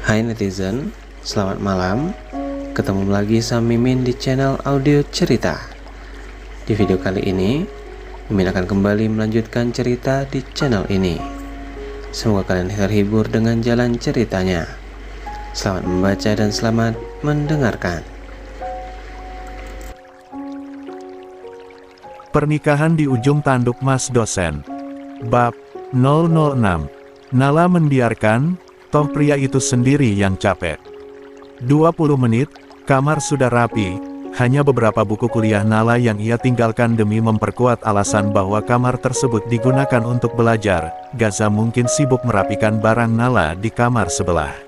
Hai netizen, selamat malam. Ketemu lagi sama Mimin di channel audio cerita. Di video kali ini, Mimin akan kembali melanjutkan cerita di channel ini. Semoga kalian terhibur dengan jalan ceritanya. Selamat membaca dan selamat mendengarkan. Pernikahan di ujung tanduk Mas Dosen. Bab 006. Nala membiarkan, toh pria itu sendiri yang capek. 20 menit, kamar sudah rapi, hanya beberapa buku kuliah Nala yang ia tinggalkan demi memperkuat alasan bahwa kamar tersebut digunakan untuk belajar. Gaza mungkin sibuk merapikan barang Nala di kamar sebelah.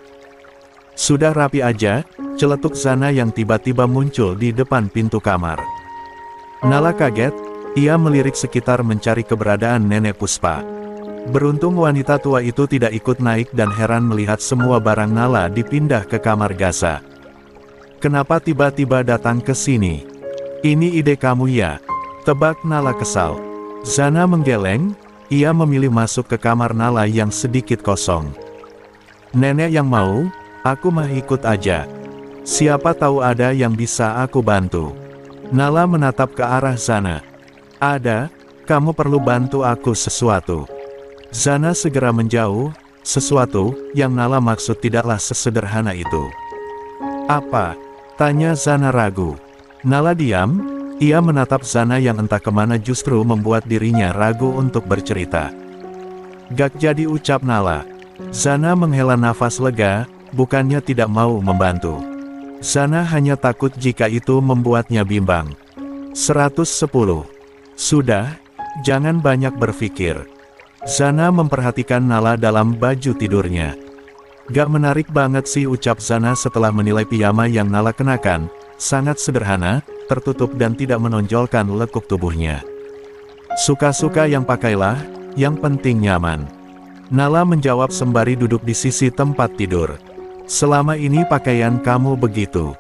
Sudah rapi aja, celetuk Zana yang tiba-tiba muncul di depan pintu kamar. Nala kaget, ia melirik sekitar mencari keberadaan Nenek Puspa. Beruntung wanita tua itu tidak ikut naik dan heran melihat semua barang Nala dipindah ke kamar Gaza. Kenapa tiba-tiba datang ke sini? Ini ide kamu ya? Tebak Nala kesal. Zana menggeleng, ia memilih masuk ke kamar Nala yang sedikit kosong. Nenek yang mau, aku mah ikut aja. Siapa tahu ada yang bisa aku bantu. Nala menatap ke arah Zana. Ada, kamu perlu bantu aku sesuatu. Zana segera menjauh, sesuatu yang Nala maksud tidaklah sesederhana itu. Apa? Tanya Zana ragu. Nala diam, ia menatap Zana yang entah kemana justru membuat dirinya ragu untuk bercerita. Gak jadi ucap Nala. Zana menghela nafas lega, bukannya tidak mau membantu. Zana hanya takut jika itu membuatnya bimbang. 110. Sudah, jangan banyak berpikir. Zana memperhatikan Nala dalam baju tidurnya. Gak menarik banget sih, ucap Zana setelah menilai piyama yang Nala kenakan. Sangat sederhana, tertutup dan tidak menonjolkan lekuk tubuhnya. Suka-suka yang pakailah, yang penting nyaman. Nala menjawab sembari duduk di sisi tempat tidur. Selama ini pakaian kamu begitu.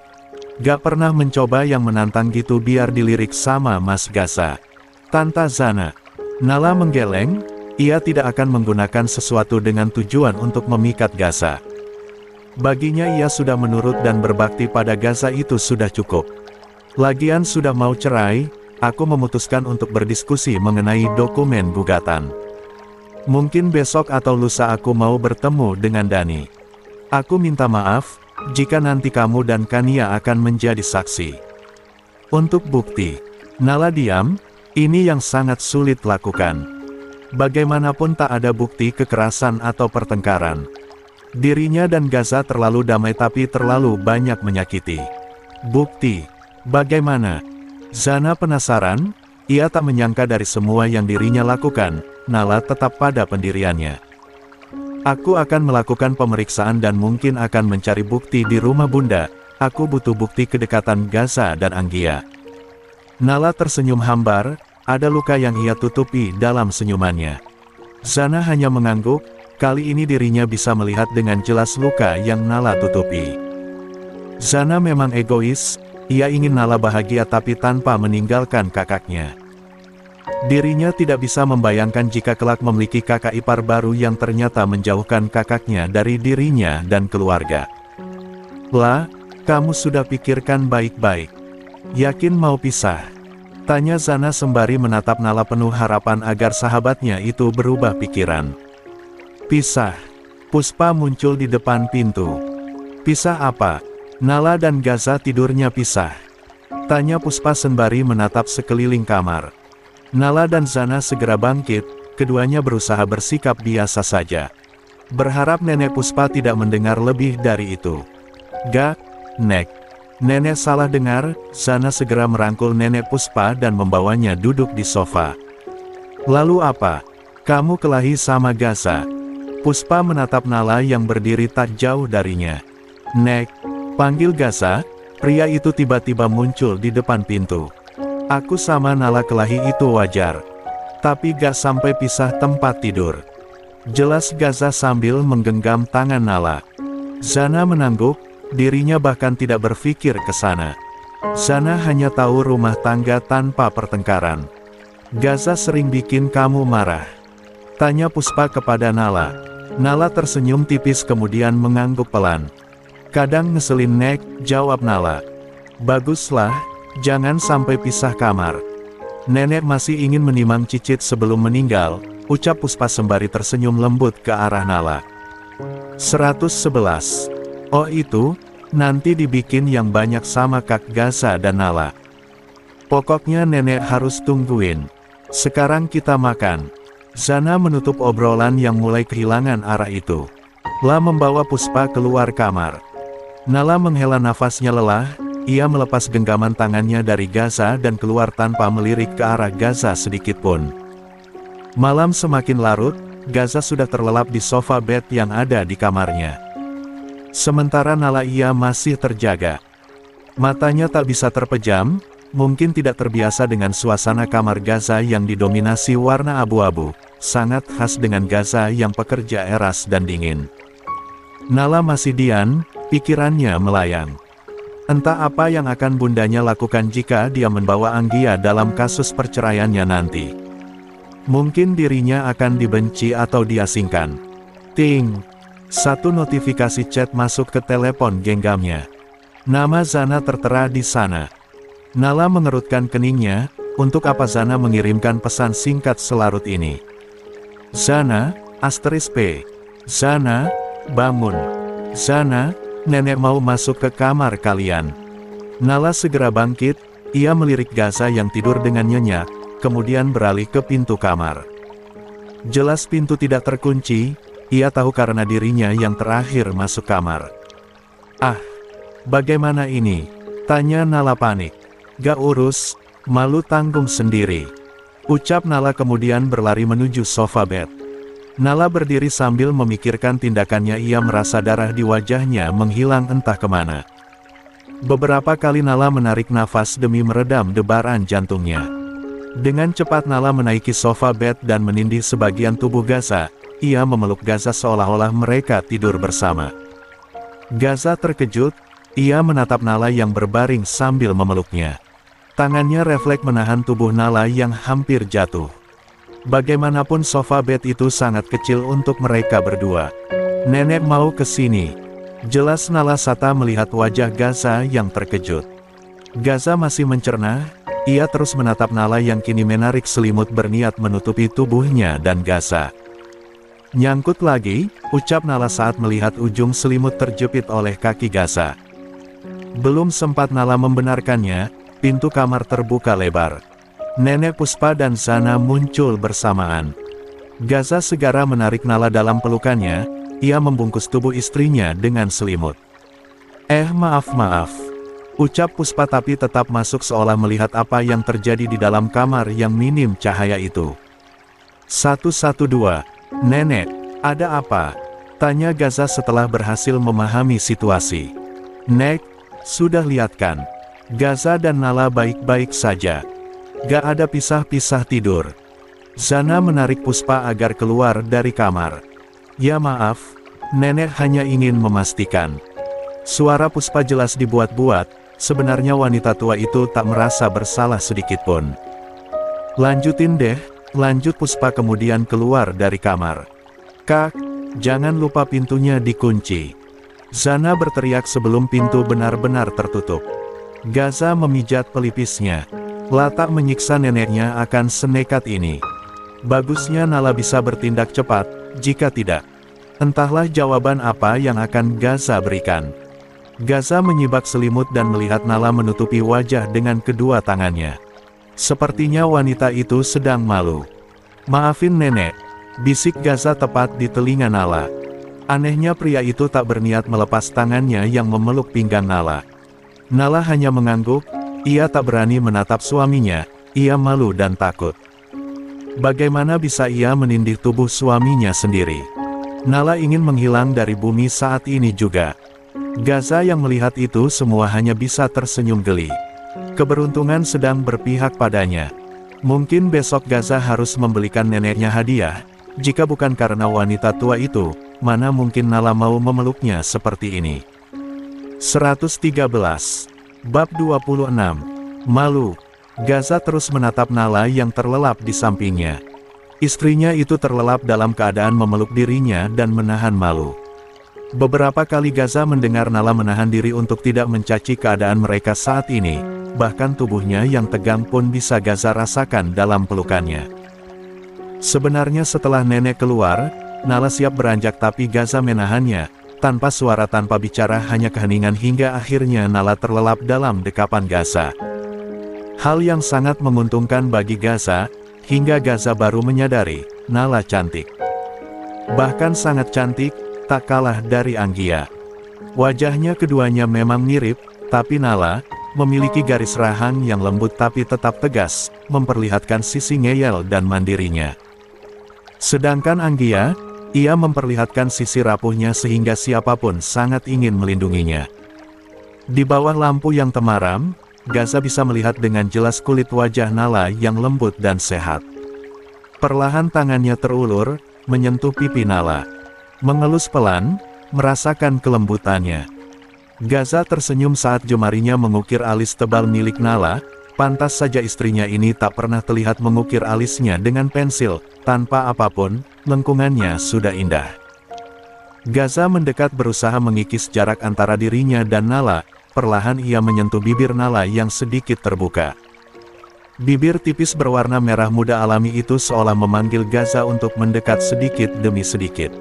Gak pernah mencoba yang menantang gitu biar dilirik sama Mas Gaza. Tanta Zana. Nala menggeleng. Ia tidak akan menggunakan sesuatu dengan tujuan untuk memikat Gaza. Baginya ia sudah menurut dan berbakti pada Gaza itu sudah cukup. Lagian sudah mau cerai, aku memutuskan untuk berdiskusi mengenai dokumen gugatan. Mungkin besok atau lusa aku mau bertemu dengan Dani. Aku minta maaf, jika nanti kamu dan Kania akan menjadi saksi. Untuk bukti. Nala diam, ini yang sangat sulit lakukan. Bagaimanapun tak ada bukti kekerasan atau pertengkaran. Dirinya dan Gaza terlalu damai tapi terlalu banyak menyakiti. Bukti? Bagaimana? Zana penasaran, ia tak menyangka dari semua yang dirinya lakukan, Nala tetap pada pendiriannya. Aku akan melakukan pemeriksaan dan mungkin akan mencari bukti di rumah Bunda. Aku butuh bukti kedekatan Gaza dan Anggia. Nala tersenyum hambar. Ada luka yang ia tutupi dalam senyumannya. Zana hanya mengangguk, kali ini dirinya bisa melihat dengan jelas luka yang Nala tutupi. Zana memang egois, ia ingin Nala bahagia tapi tanpa meninggalkan kakaknya. Dirinya tidak bisa membayangkan jika kelak memiliki kakak ipar baru yang ternyata menjauhkan kakaknya dari dirinya dan keluarga. Lah, kamu sudah pikirkan baik-baik? Yakin mau pisah? Tanya Zana sembari menatap Nala penuh harapan agar sahabatnya itu berubah pikiran. Pisah. Puspa muncul di depan pintu. Pisah apa? Nala dan Gaza tidurnya pisah. Tanya Puspa sembari menatap sekeliling kamar. Nala dan Zana segera bangkit, keduanya berusaha bersikap biasa saja. Berharap Nenek Puspa tidak mendengar lebih dari itu. Gak, Nek. Nenek salah dengar, Zana segera merangkul Nenek Puspa dan membawanya duduk di sofa. Lalu apa? Kamu kelahi sama Gaza? Puspa menatap Nala yang berdiri tak jauh darinya. Nek, panggil Gaza, pria itu tiba-tiba muncul di depan pintu. Aku sama Nala kelahi itu wajar. Tapi gak sampai pisah tempat tidur. Jelas Gaza sambil menggenggam tangan Nala. Zana menangguk. Dirinya bahkan tidak berpikir ke sana. Zana hanya tahu rumah tangga tanpa pertengkaran. Gaza sering bikin kamu marah. Tanya Puspa kepada Nala. Nala tersenyum tipis kemudian mengangguk pelan. Kadang ngeselin Nek, jawab Nala. Baguslah, jangan sampai pisah kamar. Nenek masih ingin menimang Cicit sebelum meninggal, ucap Puspa sembari tersenyum lembut ke arah Nala. 111. Oh itu, nanti dibikin yang banyak sama Kak Gaza dan Nala. Pokoknya nenek harus tungguin. Sekarang kita makan. Zana menutup obrolan yang mulai kehilangan arah itu. La membawa Puspa keluar kamar. Nala menghela nafasnya lelah, ia melepas genggaman tangannya dari Gaza dan keluar tanpa melirik ke arah Gaza sedikitpun. Malam semakin larut, Gaza sudah terlelap di sofa bed yang ada di kamarnya. Sementara Nala ia masih terjaga. Matanya tak bisa terpejam, mungkin tidak terbiasa dengan suasana kamar Gaza yang didominasi warna abu-abu, sangat khas dengan Gaza yang pekerja eras dan dingin. Nala masih diam, pikirannya melayang. Entah apa yang akan bundanya lakukan jika dia membawa Anggia dalam kasus perceraiannya nanti. Mungkin dirinya akan dibenci atau diasingkan. Ting! Satu notifikasi chat masuk ke telepon genggamnya. Nama Zana tertera di sana. Nala mengerutkan keningnya, untuk apa Zana mengirimkan pesan singkat selarut ini? Zana, *P. Zana, bangun. Zana, nenek mau masuk ke kamar kalian. Nala segera bangkit, ia melirik Gaza yang tidur dengan nyenyak, kemudian beralih ke pintu kamar. Jelas pintu tidak terkunci, ia tahu karena dirinya yang terakhir masuk kamar. Ah, bagaimana ini? Tanya Nala panik. Gak urus, malu tanggung sendiri. Ucap Nala kemudian berlari menuju sofa bed. Nala berdiri sambil memikirkan tindakannya, ia merasa darah di wajahnya menghilang entah kemana. Beberapa kali Nala menarik nafas demi meredam debaran jantungnya. Dengan cepat Nala menaiki sofa bed dan menindih sebagian tubuh Gaza, ia memeluk Gaza seolah-olah mereka tidur bersama. Gaza terkejut, ia menatap Nala yang berbaring sambil memeluknya. Tangannya refleks menahan tubuh Nala yang hampir jatuh. Bagaimanapun sofa bed itu sangat kecil untuk mereka berdua. Nenek mau ke sini. Jelas Nala Sata melihat wajah Gaza yang terkejut. Gaza masih mencerna, ia terus menatap Nala yang kini menarik selimut berniat menutupi tubuhnya dan Gaza. Nyangkut lagi, ucap Nala saat melihat ujung selimut terjepit oleh kaki Gaza. Belum sempat Nala membenarkannya, pintu kamar terbuka lebar. Nenek Puspa dan Zana muncul bersamaan. Gaza segera menarik Nala dalam pelukannya, ia membungkus tubuh istrinya dengan selimut. Maaf, ucap Puspa tapi tetap masuk seolah melihat apa yang terjadi di dalam kamar yang minim cahaya itu. 112, Nenek, ada apa? Tanya Gaza setelah berhasil memahami situasi. Nek, sudah lihat kan? Gaza dan Nala baik-baik saja. Gak ada pisah-pisah tidur. Zana menarik Puspa agar keluar dari kamar. Ya maaf, nenek hanya ingin memastikan. Suara Puspa jelas dibuat-buat, sebenarnya wanita tua itu tak merasa bersalah sedikitpun. Lanjutin deh, lanjut Puspa kemudian keluar dari kamar. Kak, jangan lupa pintunya dikunci. Zana berteriak sebelum pintu benar-benar tertutup. Gaza memijat pelipisnya. Latak menyiksa neneknya akan senekat ini. Bagusnya Nala bisa bertindak cepat, jika tidak, entahlah jawaban apa yang akan Gaza berikan. Gaza menyibak selimut dan melihat Nala menutupi wajah dengan kedua tangannya. Sepertinya wanita itu sedang malu. Maafin nenek, bisik Gaza tepat di telinga Nala. Anehnya pria itu tak berniat melepas tangannya yang memeluk pinggang Nala. Nala hanya mengangguk. Ia tak berani menatap suaminya, ia malu dan takut. Bagaimana bisa ia menindih tubuh suaminya sendiri? Nala ingin menghilang dari bumi saat ini juga. Gaza yang melihat itu semua hanya bisa tersenyum geli. Keberuntungan sedang berpihak padanya. Mungkin besok Gaza harus membelikan neneknya hadiah. Jika bukan karena wanita tua itu, mana mungkin Nala mau memeluknya seperti ini. 113. Bab 26. Malu. Gaza terus menatap Nala yang terlelap di sampingnya. Istrinya itu terlelap dalam keadaan memeluk dirinya dan menahan malu. Beberapa kali Gaza mendengar Nala menahan diri untuk tidak mencaci keadaan mereka saat ini, bahkan tubuhnya yang tegang pun bisa Gaza rasakan dalam pelukannya. Sebenarnya setelah nenek keluar, Nala siap beranjak tapi Gaza menahannya, tanpa suara tanpa bicara hanya keheningan hingga akhirnya Nala terlelap dalam dekapan Gaza. Hal yang sangat menguntungkan bagi Gaza, hingga Gaza baru menyadari, Nala cantik. Bahkan sangat cantik, tak kalah dari Anggia. Wajahnya keduanya memang mirip, tapi Nala memiliki garis rahang yang lembut tapi tetap tegas, memperlihatkan sisi ngeyel dan mandirinya. Sedangkan Anggia, ia memperlihatkan sisi rapuhnya sehingga siapapun sangat ingin melindunginya. Di bawah lampu yang temaram, Gaza bisa melihat dengan jelas kulit wajah Nala yang lembut dan sehat. Perlahan tangannya terulur, menyentuh pipi Nala. Mengelus pelan, merasakan kelembutannya. Gaza tersenyum saat jemarinya mengukir alis tebal milik Nala, pantas saja istrinya ini tak pernah terlihat mengukir alisnya dengan pensil, tanpa apapun, lengkungannya sudah indah. Gaza mendekat berusaha mengikis jarak antara dirinya dan Nala. Perlahan ia menyentuh bibir Nala yang sedikit terbuka. Bibir tipis berwarna merah muda alami itu seolah memanggil Gaza untuk mendekat sedikit demi sedikit.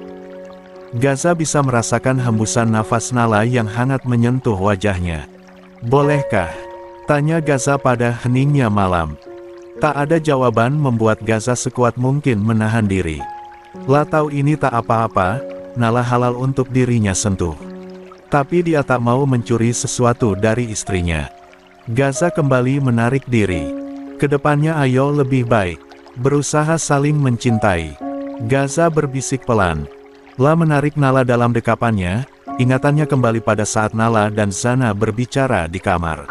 Gaza bisa merasakan hembusan nafas Nala yang hangat menyentuh wajahnya. "Bolehkah?" tanya Gaza pada heningnya malam. Tak ada jawaban membuat Gaza sekuat mungkin menahan diri. Lah tahu ini tak apa-apa, Nala halal untuk dirinya sentuh. Tapi dia tak mau mencuri sesuatu dari istrinya. Gaza kembali menarik diri. Kedepannya ayo lebih baik. Berusaha saling mencintai. Gaza berbisik pelan. Lah menarik Nala dalam dekapannya, ingatannya kembali pada saat Nala dan Zana berbicara di kamar.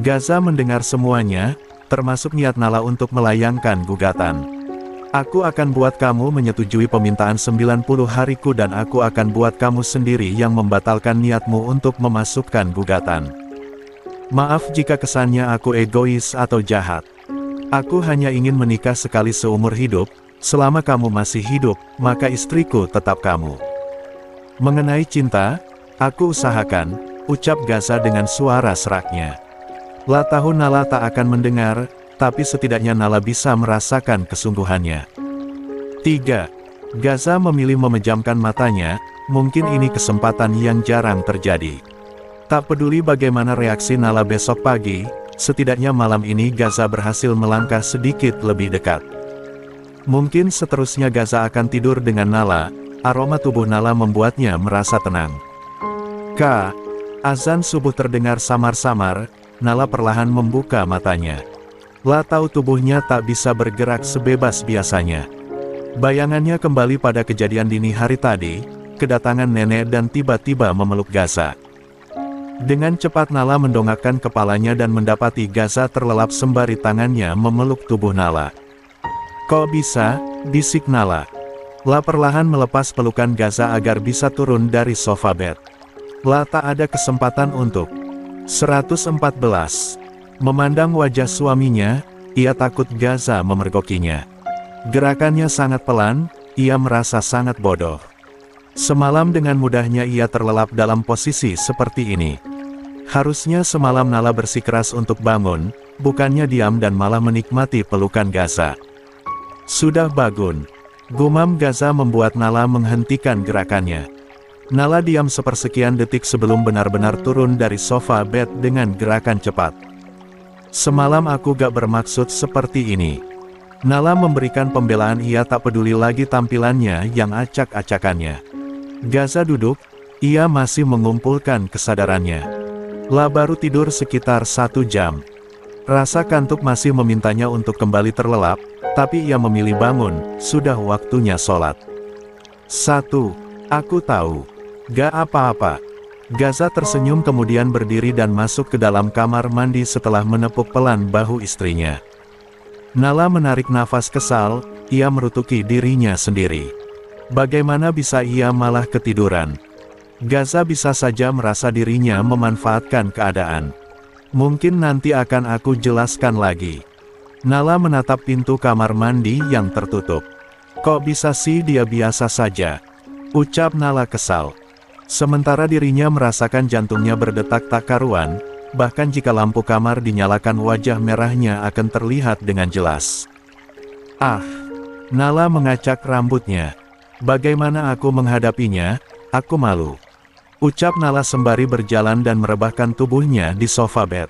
Gaza mendengar semuanya, termasuk niat Nala untuk melayangkan gugatan. "Aku akan buat kamu menyetujui permintaan 90 hariku dan aku akan buat kamu sendiri yang membatalkan niatmu untuk memasukkan gugatan. Maaf jika kesannya aku egois atau jahat. Aku hanya ingin menikah sekali seumur hidup, selama kamu masih hidup, maka istriku tetap kamu. Mengenai cinta, aku usahakan," ucap Gaza dengan suara seraknya. Lah tahu Nala tak akan mendengar, tapi setidaknya Nala bisa merasakan kesungguhannya. 3. Gaza memilih memejamkan matanya, mungkin ini kesempatan yang jarang terjadi. Tak peduli bagaimana reaksi Nala besok pagi, setidaknya malam ini Gaza berhasil melangkah sedikit lebih dekat. Mungkin seterusnya Gaza akan tidur dengan Nala, aroma tubuh Nala membuatnya merasa tenang. Azan subuh terdengar samar-samar, Nala perlahan membuka matanya. Lah tahu tubuhnya tak bisa bergerak sebebas biasanya. Bayangannya kembali pada kejadian dini hari tadi, kedatangan nenek dan tiba-tiba memeluk Gaza. Dengan cepat Nala mendongakkan kepalanya dan mendapati Gaza terlelap sembari tangannya memeluk tubuh Nala. "Kok bisa?" bisik Nala. Lah perlahan melepas pelukan Gaza agar bisa turun dari sofa bed. Lah tak ada kesempatan untuk 114. Memandang wajah suaminya, ia takut Gaza memergokinya. Gerakannya sangat pelan, ia merasa sangat bodoh. Semalam dengan mudahnya ia terlelap dalam posisi seperti ini. Harusnya semalam Nala bersikeras untuk bangun, bukannya diam dan malah menikmati pelukan Gaza. "Sudah bangun," gumam Gaza membuat Nala menghentikan gerakannya. Nala diam sepersekian detik sebelum benar-benar turun dari sofa bed dengan gerakan cepat. "Semalam aku gak bermaksud seperti ini." Nala memberikan pembelaan, ia tak peduli lagi tampilannya yang acak-acakannya. Gaza duduk, ia masih mengumpulkan kesadarannya. Lah baru tidur sekitar 1 jam. Rasa kantuk masih memintanya untuk kembali terlelap, tapi ia memilih bangun, sudah waktunya sholat. 1. Aku tahu. Gak apa-apa. Gaza tersenyum kemudian berdiri dan masuk ke dalam kamar mandi setelah menepuk pelan bahu istrinya. Nala menarik nafas kesal, ia merutuki dirinya sendiri. Bagaimana bisa ia malah ketiduran? Gaza bisa saja merasa dirinya memanfaatkan keadaan. Mungkin nanti akan aku jelaskan lagi. Nala menatap pintu kamar mandi yang tertutup. Kok bisa sih dia biasa saja? Ucap Nala kesal. Sementara dirinya merasakan jantungnya berdetak tak karuan, bahkan jika lampu kamar dinyalakan wajah merahnya akan terlihat dengan jelas. Ah! Nala mengacak rambutnya. Bagaimana aku menghadapinya? Aku malu. Ucap Nala sembari berjalan dan merebahkan tubuhnya di sofa bed.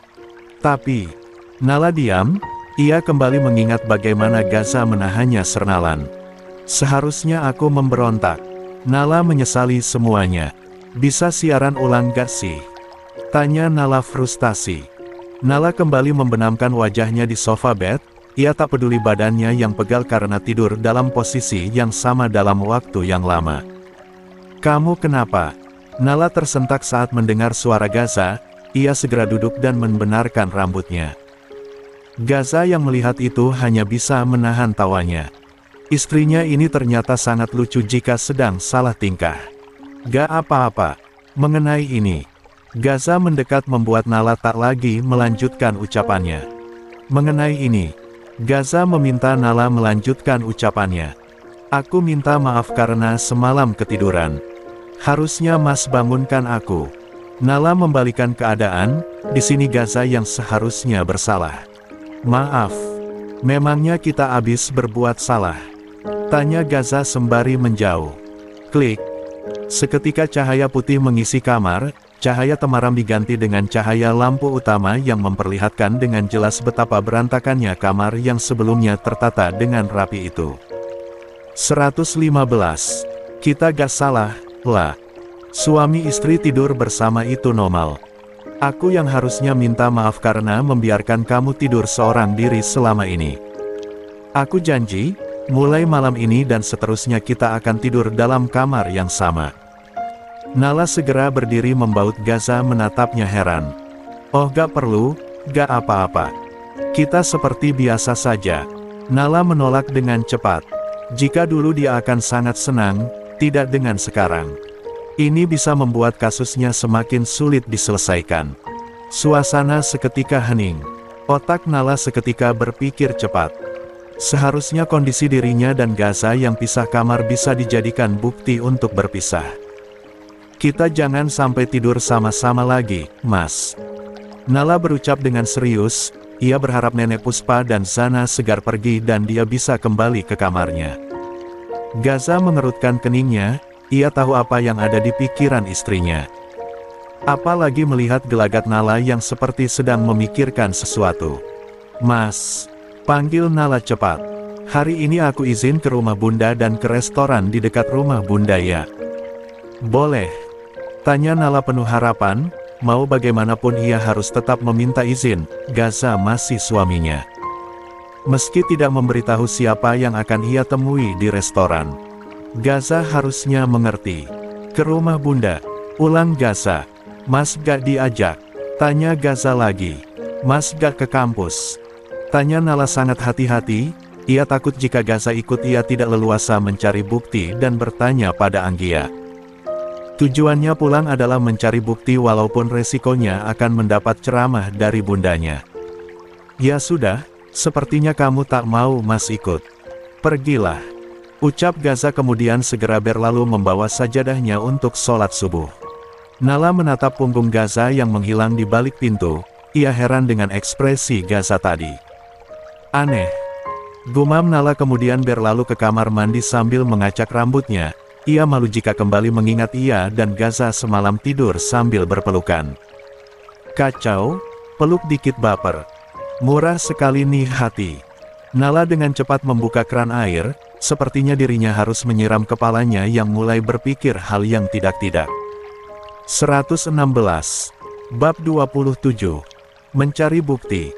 Tapi, Nala diam. Ia kembali mengingat bagaimana Gaza menahannya sernalan. Seharusnya aku memberontak. Nala menyesali semuanya. Bisa siaran ulang gak sih? Tanya Nala frustasi. Nala kembali membenamkan wajahnya di sofa bed. Ia tak peduli badannya yang pegal karena tidur dalam posisi yang sama dalam waktu yang lama. Kamu kenapa? Nala tersentak saat mendengar suara Gaza. Ia segera duduk dan membenarkan rambutnya. Gaza yang melihat itu hanya bisa menahan tawanya. Istrinya ini ternyata sangat lucu jika sedang salah tingkah. Gak apa-apa. Mengenai ini, Gaza mendekat membuat Nala tak lagi melanjutkan ucapannya. Mengenai ini, Gaza meminta Nala melanjutkan ucapannya. Aku minta maaf karena semalam ketiduran. Harusnya Mas bangunkan aku. Nala membalikan keadaan, di sini Gaza yang seharusnya bersalah. Maaf, memangnya kita habis berbuat salah? Tanya Gaza sembari menjauh. Klik. Seketika cahaya putih mengisi kamar, cahaya temaram diganti dengan cahaya lampu utama yang memperlihatkan dengan jelas betapa berantakannya kamar yang sebelumnya tertata dengan rapi itu. 115. Kita gak salah, lah. Suami istri tidur bersama itu normal. Aku yang harusnya minta maaf karena membiarkan kamu tidur seorang diri selama ini. Aku janji, mulai malam ini dan seterusnya kita akan tidur dalam kamar yang sama. Nala segera berdiri membaut. Gaza menatapnya heran. Oh gak perlu, gak apa-apa. Kita seperti biasa saja. Nala menolak dengan cepat. Jika dulu dia akan sangat senang, tidak dengan sekarang. Ini bisa membuat kasusnya semakin sulit diselesaikan. Suasana seketika hening. Otak Nala seketika berpikir cepat. Seharusnya kondisi dirinya dan Gaza yang pisah kamar bisa dijadikan bukti untuk berpisah. Kita jangan sampai tidur sama-sama lagi, Mas. Nala berucap dengan serius. Ia berharap Nenek Puspa dan Zana segar pergi dan dia bisa kembali ke kamarnya. Gaza mengerutkan keningnya. Ia tahu apa yang ada di pikiran istrinya. Apalagi melihat gelagat Nala yang seperti sedang memikirkan sesuatu. Mas, panggil Nala cepat. Hari ini aku izin ke rumah Bunda dan ke restoran di dekat rumah Bunda ya. Boleh. Tanya Nala penuh harapan, mau bagaimanapun ia harus tetap meminta izin. Gaza masih suaminya. Meski tidak memberitahu siapa yang akan ia temui di restoran. Gaza harusnya mengerti. Ke rumah Bunda. Ulang Gaza. Mas gak diajak? Tanya Gaza lagi. Mas gak ke kampus? Tanya Nala sangat hati-hati. Ia takut jika Gaza ikut ia tidak leluasa mencari bukti dan bertanya pada Anggia. Tujuannya pulang adalah mencari bukti walaupun resikonya akan mendapat ceramah dari bundanya. Ya sudah, sepertinya kamu tak mau Mas ikut. Pergilah. Ucap Gaza kemudian segera berlalu membawa sajadahnya untuk sholat subuh. Nala menatap punggung Gaza yang menghilang di balik pintu. Ia heran dengan ekspresi Gaza tadi. Aneh. Gumam Nala kemudian berlalu ke kamar mandi sambil mengacak rambutnya. Ia malu jika kembali mengingat ia dan Gaza semalam tidur sambil berpelukan. Kacau, peluk dikit baper. Murah sekali nih hati. Nala dengan cepat membuka keran air. Sepertinya dirinya harus menyiram kepalanya yang mulai berpikir hal yang tidak-tidak. 116. Bab 27. Mencari bukti.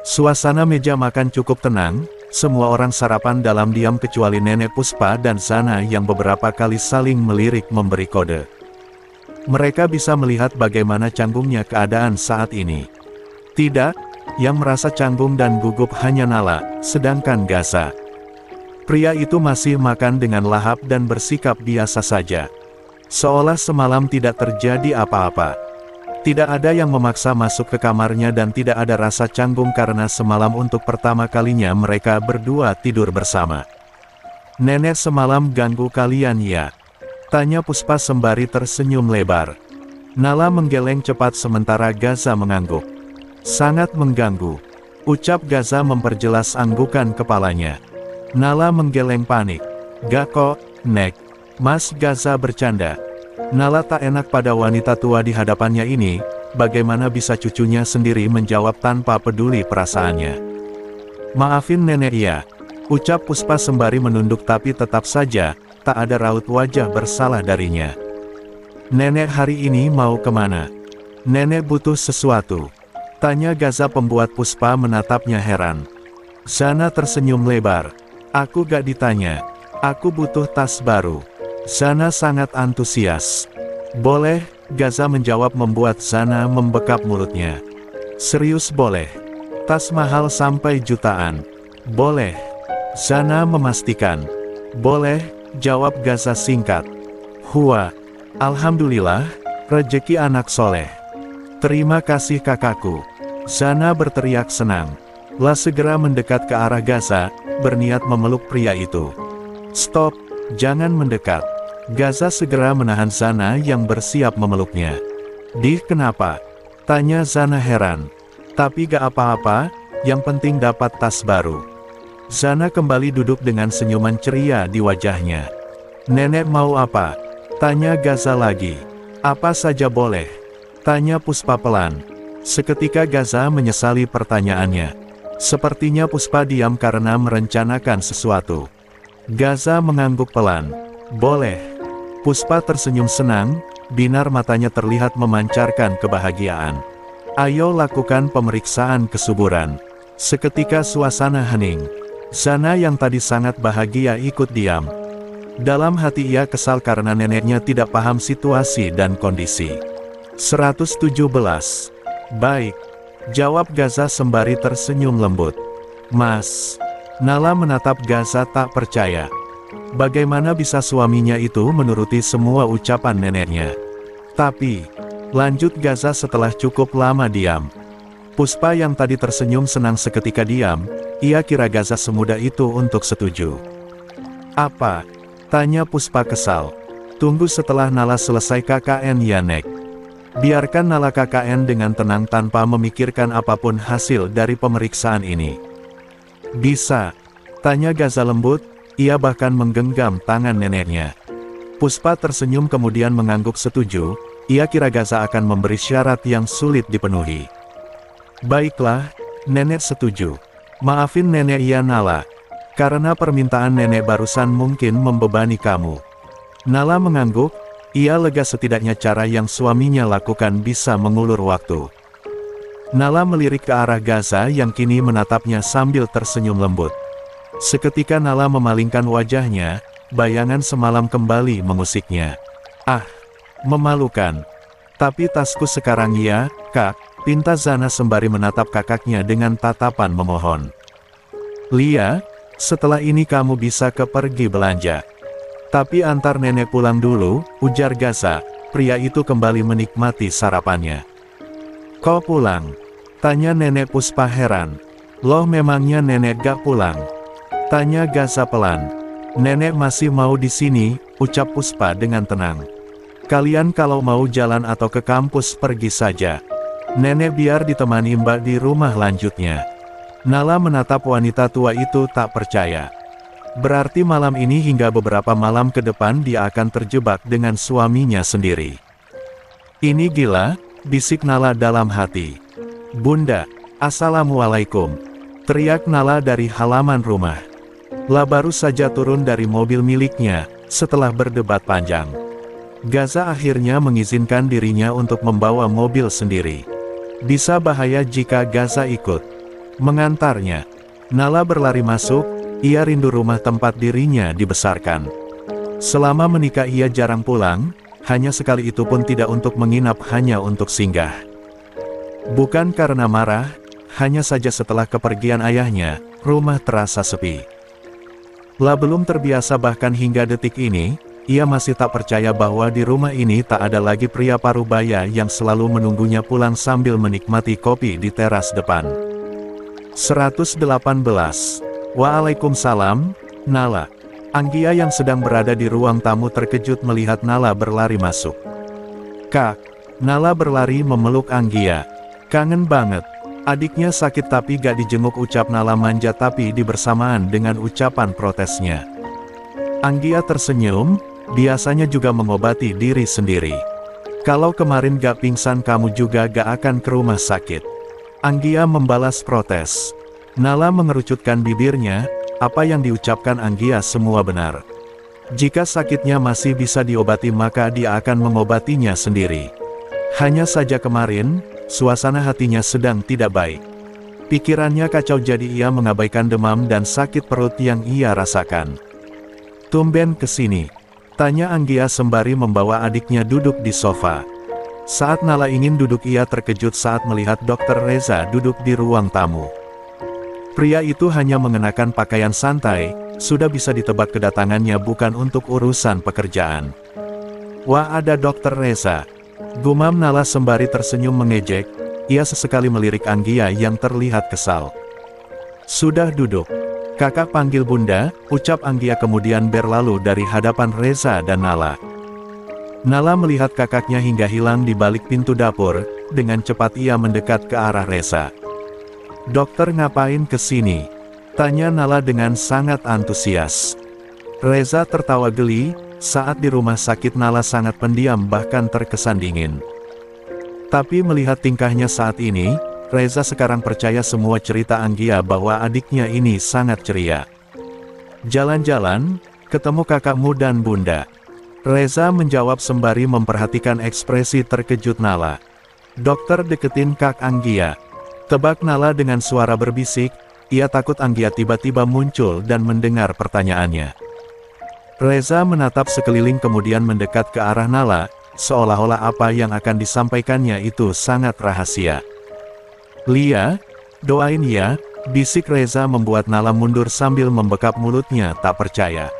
Suasana meja makan cukup tenang, semua orang sarapan dalam diam kecuali Nenek Puspa dan Zana yang beberapa kali saling melirik memberi kode. Mereka bisa melihat bagaimana canggungnya keadaan saat ini. Tidak, yang merasa canggung dan gugup hanya Nala, sedangkan Gaza. Pria itu masih makan dengan lahap dan bersikap biasa saja. Seolah semalam tidak terjadi apa-apa. Tidak ada yang memaksa masuk ke kamarnya dan tidak ada rasa canggung karena semalam untuk pertama kalinya mereka berdua tidur bersama. "Nenek semalam ganggu kalian ya?" tanya Puspa sembari tersenyum lebar. Nala menggeleng cepat sementara Gaza mengangguk. "Sangat mengganggu," ucap Gaza memperjelas anggukan kepalanya. Nala menggeleng panik. "Gak kok, Nek. Mas," Gaza bercanda. Nala tak enak pada wanita tua di hadapannya ini, bagaimana bisa cucunya sendiri menjawab tanpa peduli perasaannya. "Maafin nenek ya," ucap Puspa sembari menunduk tapi tetap saja, tak ada raut wajah bersalah darinya. "Nenek hari ini mau kemana? Nenek butuh sesuatu," tanya Gaza pembuat Puspa menatapnya heran. Zana tersenyum lebar. "Aku gak ditanya. Aku butuh tas baru." Zana sangat antusias. "Boleh," Gaza menjawab membuat Zana membekap mulutnya. "Serius boleh? Tas mahal sampai jutaan?" "Boleh." Zana memastikan. "Boleh," jawab Gaza singkat. "Hua. Alhamdulillah, rejeki anak soleh. Terima kasih kakakku." Zana berteriak senang. La segera mendekat ke arah Gaza, berniat memeluk pria itu. "Stop, jangan mendekat." Gaza segera menahan Zana yang bersiap memeluknya. "Dih, kenapa?" tanya Zana heran. "Tapi gak apa-apa, yang penting dapat tas baru." Zana kembali duduk dengan senyuman ceria di wajahnya. "Nenek mau apa?" tanya Gaza lagi. "Apa saja boleh," tanya Puspa pelan. Seketika Gaza menyesali pertanyaannya. Sepertinya Puspa diam karena merencanakan sesuatu. Gaza mengangguk pelan. "Boleh." Puspa tersenyum senang, binar matanya terlihat memancarkan kebahagiaan. "Ayo lakukan pemeriksaan kesuburan." Seketika suasana hening. Zana yang tadi sangat bahagia ikut diam. Dalam hati ia kesal karena neneknya tidak paham situasi dan kondisi. 117. "Baik," jawab Gaza sembari tersenyum lembut. "Mas." Nala menatap Gaza tak percaya. Bagaimana bisa suaminya itu menuruti semua ucapan neneknya? "Tapi," lanjut Gaza setelah cukup lama diam. Puspa yang tadi tersenyum senang seketika diam, ia kira Gaza semudah itu untuk setuju. "Apa?" tanya Puspa kesal. "Tunggu setelah Nala selesai KKN ya Nek. Biarkan Nala KKN dengan tenang tanpa memikirkan apapun hasil dari pemeriksaan ini." "Bisa?" tanya Gaza lembut, ia bahkan menggenggam tangan neneknya. Puspa tersenyum kemudian mengangguk setuju, ia kira Gaza akan memberi syarat yang sulit dipenuhi. "Baiklah, nenek setuju. Maafin nenek ya Nala. Karena permintaan nenek barusan mungkin membebani kamu." Nala mengangguk, ia lega setidaknya cara yang suaminya lakukan bisa mengulur waktu. Nala melirik ke arah Gaza yang kini menatapnya sambil tersenyum lembut. Seketika Nala memalingkan wajahnya, bayangan semalam kembali mengusiknya. "Ah, memalukan. Tapi tasku sekarang ya, Kak," pinta Zana sembari menatap kakaknya dengan tatapan memohon. "Lia, setelah ini kamu bisa pergi belanja. Tapi antar nenek pulang dulu," ujar Gaza. Pria itu kembali menikmati sarapannya. "Kau pulang?" tanya nenek Puspa heran. "Loh, memangnya nenek gak pulang?" tanya Gaza pelan. "Nenek masih mau di sini," ucap Puspa dengan tenang. "Kalian kalau mau jalan atau ke kampus pergi saja. Nenek biar ditemani Mbak di rumah," lanjutnya. Nala menatap wanita tua itu tak percaya. Berarti malam ini hingga beberapa malam ke depan dia akan terjebak dengan suaminya sendiri. "Ini gila," bisik Nala dalam hati. "Bunda, Assalamualaikum," teriak Nala dari halaman rumah. La baru saja turun dari mobil miliknya, setelah berdebat panjang. Gaza akhirnya mengizinkan dirinya untuk membawa mobil sendiri. Bisa bahaya jika Gaza ikut mengantarnya. Nala berlari masuk, ia rindu rumah tempat dirinya dibesarkan. Selama menikah ia jarang pulang, hanya sekali itu pun tidak untuk menginap, hanya untuk singgah. Bukan karena marah, hanya saja setelah kepergian ayahnya, rumah terasa sepi. La belum terbiasa bahkan hingga detik ini, ia masih tak percaya bahwa di rumah ini tak ada lagi pria parubaya yang selalu menunggunya pulang sambil menikmati kopi di teras depan. 118. Waalaikumsalam, Nala. Anggia yang sedang berada di ruang tamu terkejut melihat Nala berlari masuk. Kak, Nala berlari memeluk Anggia. Kangen banget. Adiknya sakit tapi gak dijenguk, ucap Nala manja tapi dibersamaan dengan ucapan protesnya. Anggia tersenyum, biasanya juga mengobati diri sendiri. Kalau kemarin gak pingsan kamu juga gak akan ke rumah sakit. Anggia membalas protes. Nala mengerucutkan bibirnya, apa yang diucapkan Anggia semua benar. Jika sakitnya masih bisa diobati maka dia akan mengobatinya sendiri. Hanya saja kemarin, suasana hatinya sedang tidak baik. Pikirannya kacau jadi ia mengabaikan demam dan sakit perut yang ia rasakan. Tumben kesini? Tanya Anggia sembari membawa adiknya duduk di sofa. Saat Nala ingin duduk ia terkejut saat melihat Dr. Reza duduk di ruang tamu. Pria itu hanya mengenakan pakaian santai, sudah bisa ditebak kedatangannya bukan untuk urusan pekerjaan. Wah, ada Dr. Reza. Gumam Nala sembari tersenyum mengejek, ia sesekali melirik Anggia yang terlihat kesal. Sudah duduk. Kakak panggil Bunda, ucap Anggia kemudian berlalu dari hadapan Reza dan Nala. Nala melihat kakaknya hingga hilang di balik pintu dapur, dengan cepat ia mendekat ke arah Reza. Dokter ngapain kesini? Tanya Nala dengan sangat antusias. Reza tertawa geli, saat di rumah sakit Nala sangat pendiam bahkan terkesan dingin. Tapi melihat tingkahnya saat ini, Reza sekarang percaya semua cerita Anggia bahwa adiknya ini sangat ceria. Jalan-jalan, ketemu kakakmu dan Bunda. Reza menjawab sembari memperhatikan ekspresi terkejut Nala. Dokter deketin Kak Anggia. Tebak Nala dengan suara berbisik, ia takut Anggia tiba-tiba muncul dan mendengar pertanyaannya. Reza menatap sekeliling kemudian mendekat ke arah Nala, seolah-olah apa yang akan disampaikannya itu sangat rahasia. Lia, doain ya, bisik Reza membuat Nala mundur sambil membekap mulutnya tak percaya.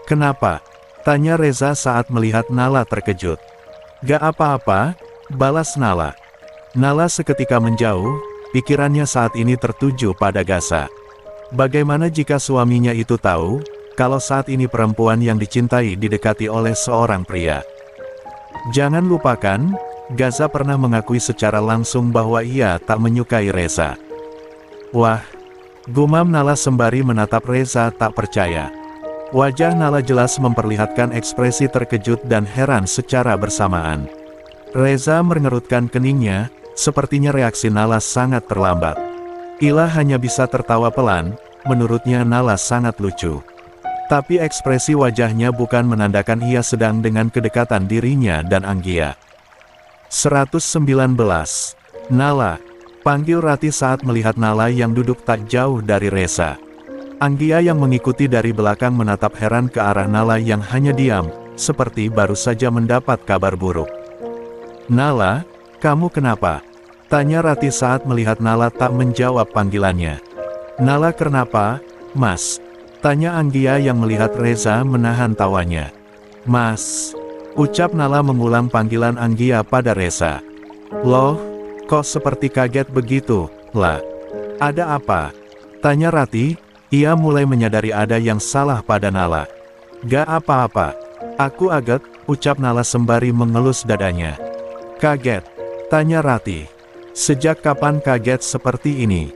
Kenapa? Tanya Reza saat melihat Nala terkejut. Gak apa-apa, balas Nala. Nala seketika menjauh, pikirannya saat ini tertuju pada Gaza. Bagaimana jika suaminya itu tahu, kalau saat ini perempuan yang dicintai didekati oleh seorang pria? Jangan lupakan, Gaza pernah mengakui secara langsung bahwa ia tak menyukai Reza. Wah, gumam Nala sembari menatap Reza tak percaya. Wajah Nala jelas memperlihatkan ekspresi terkejut dan heran secara bersamaan. Reza mengerutkan keningnya, sepertinya reaksi Nala sangat terlambat. Ila hanya bisa tertawa pelan, menurutnya Nala sangat lucu. Tapi ekspresi wajahnya bukan menandakan ia sedang dengan kedekatan dirinya dan Anggia. 119. Nala. Panggil Rati saat melihat Nala yang duduk tak jauh dari Reza. Anggia yang mengikuti dari belakang menatap heran ke arah Nala yang hanya diam, seperti baru saja mendapat kabar buruk. Nala, kamu kenapa? Tanya Rati saat melihat Nala tak menjawab panggilannya. Nala kenapa, Mas? Tanya Anggia yang melihat Reza menahan tawanya. Mas. Ucap Nala mengulang panggilan Anggia pada Reza. Loh, kok seperti kaget begitu, lah? Ada apa? Tanya Rati, ia mulai menyadari ada yang salah pada Nala. Gak apa-apa. Aku aget, ucap Nala sembari mengelus dadanya. Kaget? Tanya Rati. Sejak kapan kaget seperti ini?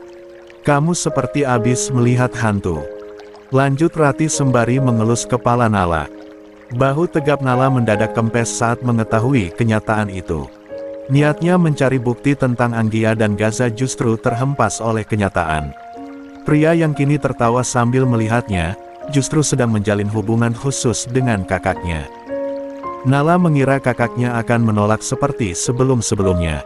Kamu seperti abis melihat hantu. Lanjut Rati sembari mengelus kepala Nala. Bahu tegap Nala mendadak kempes saat mengetahui kenyataan itu. Niatnya mencari bukti tentang Anggia dan Gaza justru terhempas oleh kenyataan. Pria yang kini tertawa sambil melihatnya, justru sedang menjalin hubungan khusus dengan kakaknya. Nala mengira kakaknya akan menolak seperti sebelum-sebelumnya.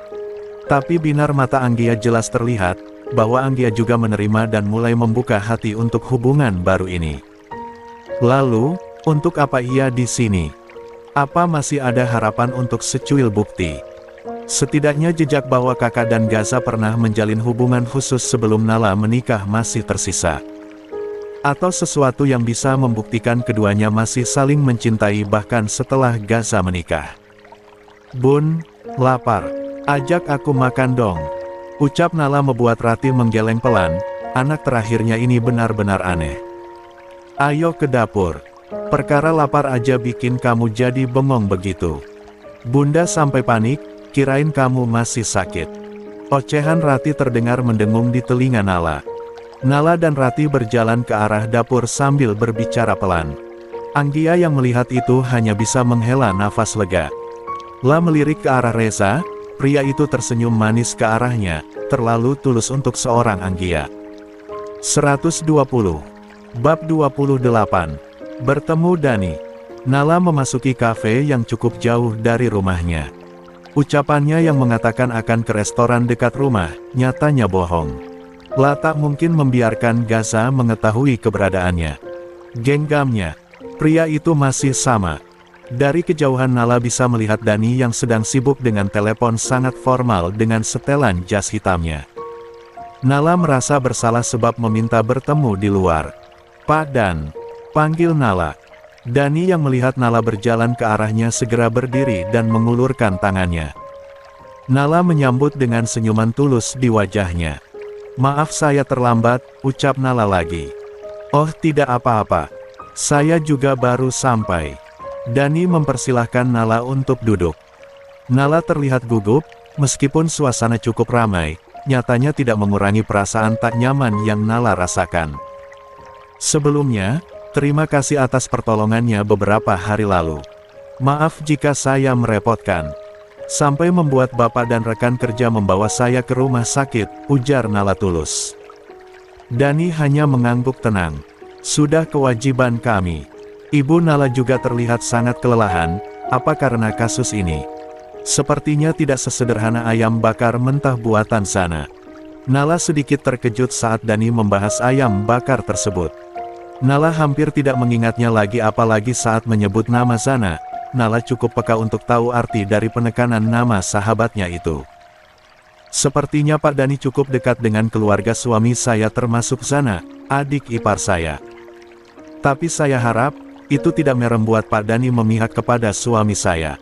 Tapi binar mata Anggia jelas terlihat, bahwa Anggia juga menerima dan mulai membuka hati untuk hubungan baru ini. Lalu, untuk apa ia di sini? Apa masih ada harapan untuk secuil bukti? Setidaknya jejak bahwa kakak dan Gaza pernah menjalin hubungan khusus sebelum Nala menikah masih tersisa. Atau sesuatu yang bisa membuktikan keduanya masih saling mencintai bahkan setelah Gaza menikah. Bun, lapar. Ajak aku makan dong. Ucap Nala membuat Rati menggeleng pelan, anak terakhirnya ini benar-benar aneh. Ayo ke dapur. Perkara lapar aja bikin kamu jadi bengong begitu. Bunda sampai panik, kirain kamu masih sakit. Ocehan Rati terdengar mendengung di telinga Nala. Nala dan Rati berjalan ke arah dapur sambil berbicara pelan. Anggia yang melihat itu hanya bisa menghela nafas lega. La melirik ke arah Reza, pria itu tersenyum manis ke arahnya, terlalu tulus untuk seorang Anggia. 120. Bab 28. Bertemu Dani. Nala memasuki kafe yang cukup jauh dari rumahnya. Ucapannya yang mengatakan akan ke restoran dekat rumah, nyatanya bohong. La tak mungkin membiarkan Gaza mengetahui keberadaannya. Genggamnya, pria itu masih sama. Dari kejauhan Nala bisa melihat Dani yang sedang sibuk dengan telepon sangat formal dengan setelan jas hitamnya. Nala merasa bersalah sebab meminta bertemu di luar. Pak Dan, panggil Nala. Dani yang melihat Nala berjalan ke arahnya segera berdiri dan mengulurkan tangannya. Nala menyambut dengan senyuman tulus di wajahnya. Maaf saya terlambat, ucap Nala lagi. Oh tidak apa-apa. Saya juga baru sampai. Dani mempersilahkan Nala untuk duduk. Nala terlihat gugup, meskipun suasana cukup ramai, nyatanya tidak mengurangi perasaan tak nyaman yang Nala rasakan. Sebelumnya, terima kasih atas pertolongannya beberapa hari lalu. Maaf jika saya merepotkan. Sampai membuat bapak dan rekan kerja membawa saya ke rumah sakit, ujar Nala tulus. Dani hanya mengangguk tenang. Sudah kewajiban kami. Ibu Nala juga terlihat sangat kelelahan, apa karena kasus ini? Sepertinya tidak sesederhana ayam bakar mentah buatan sana. Nala sedikit terkejut saat Dani membahas ayam bakar tersebut. Nala hampir tidak mengingatnya lagi apalagi saat menyebut nama Zana. Nala cukup peka untuk tahu arti dari penekanan nama sahabatnya itu. Sepertinya Pak Dani cukup dekat dengan keluarga suami saya termasuk Zana, adik ipar saya. Tapi saya harap, itu tidak membuat Pak Dani memihak kepada suami saya.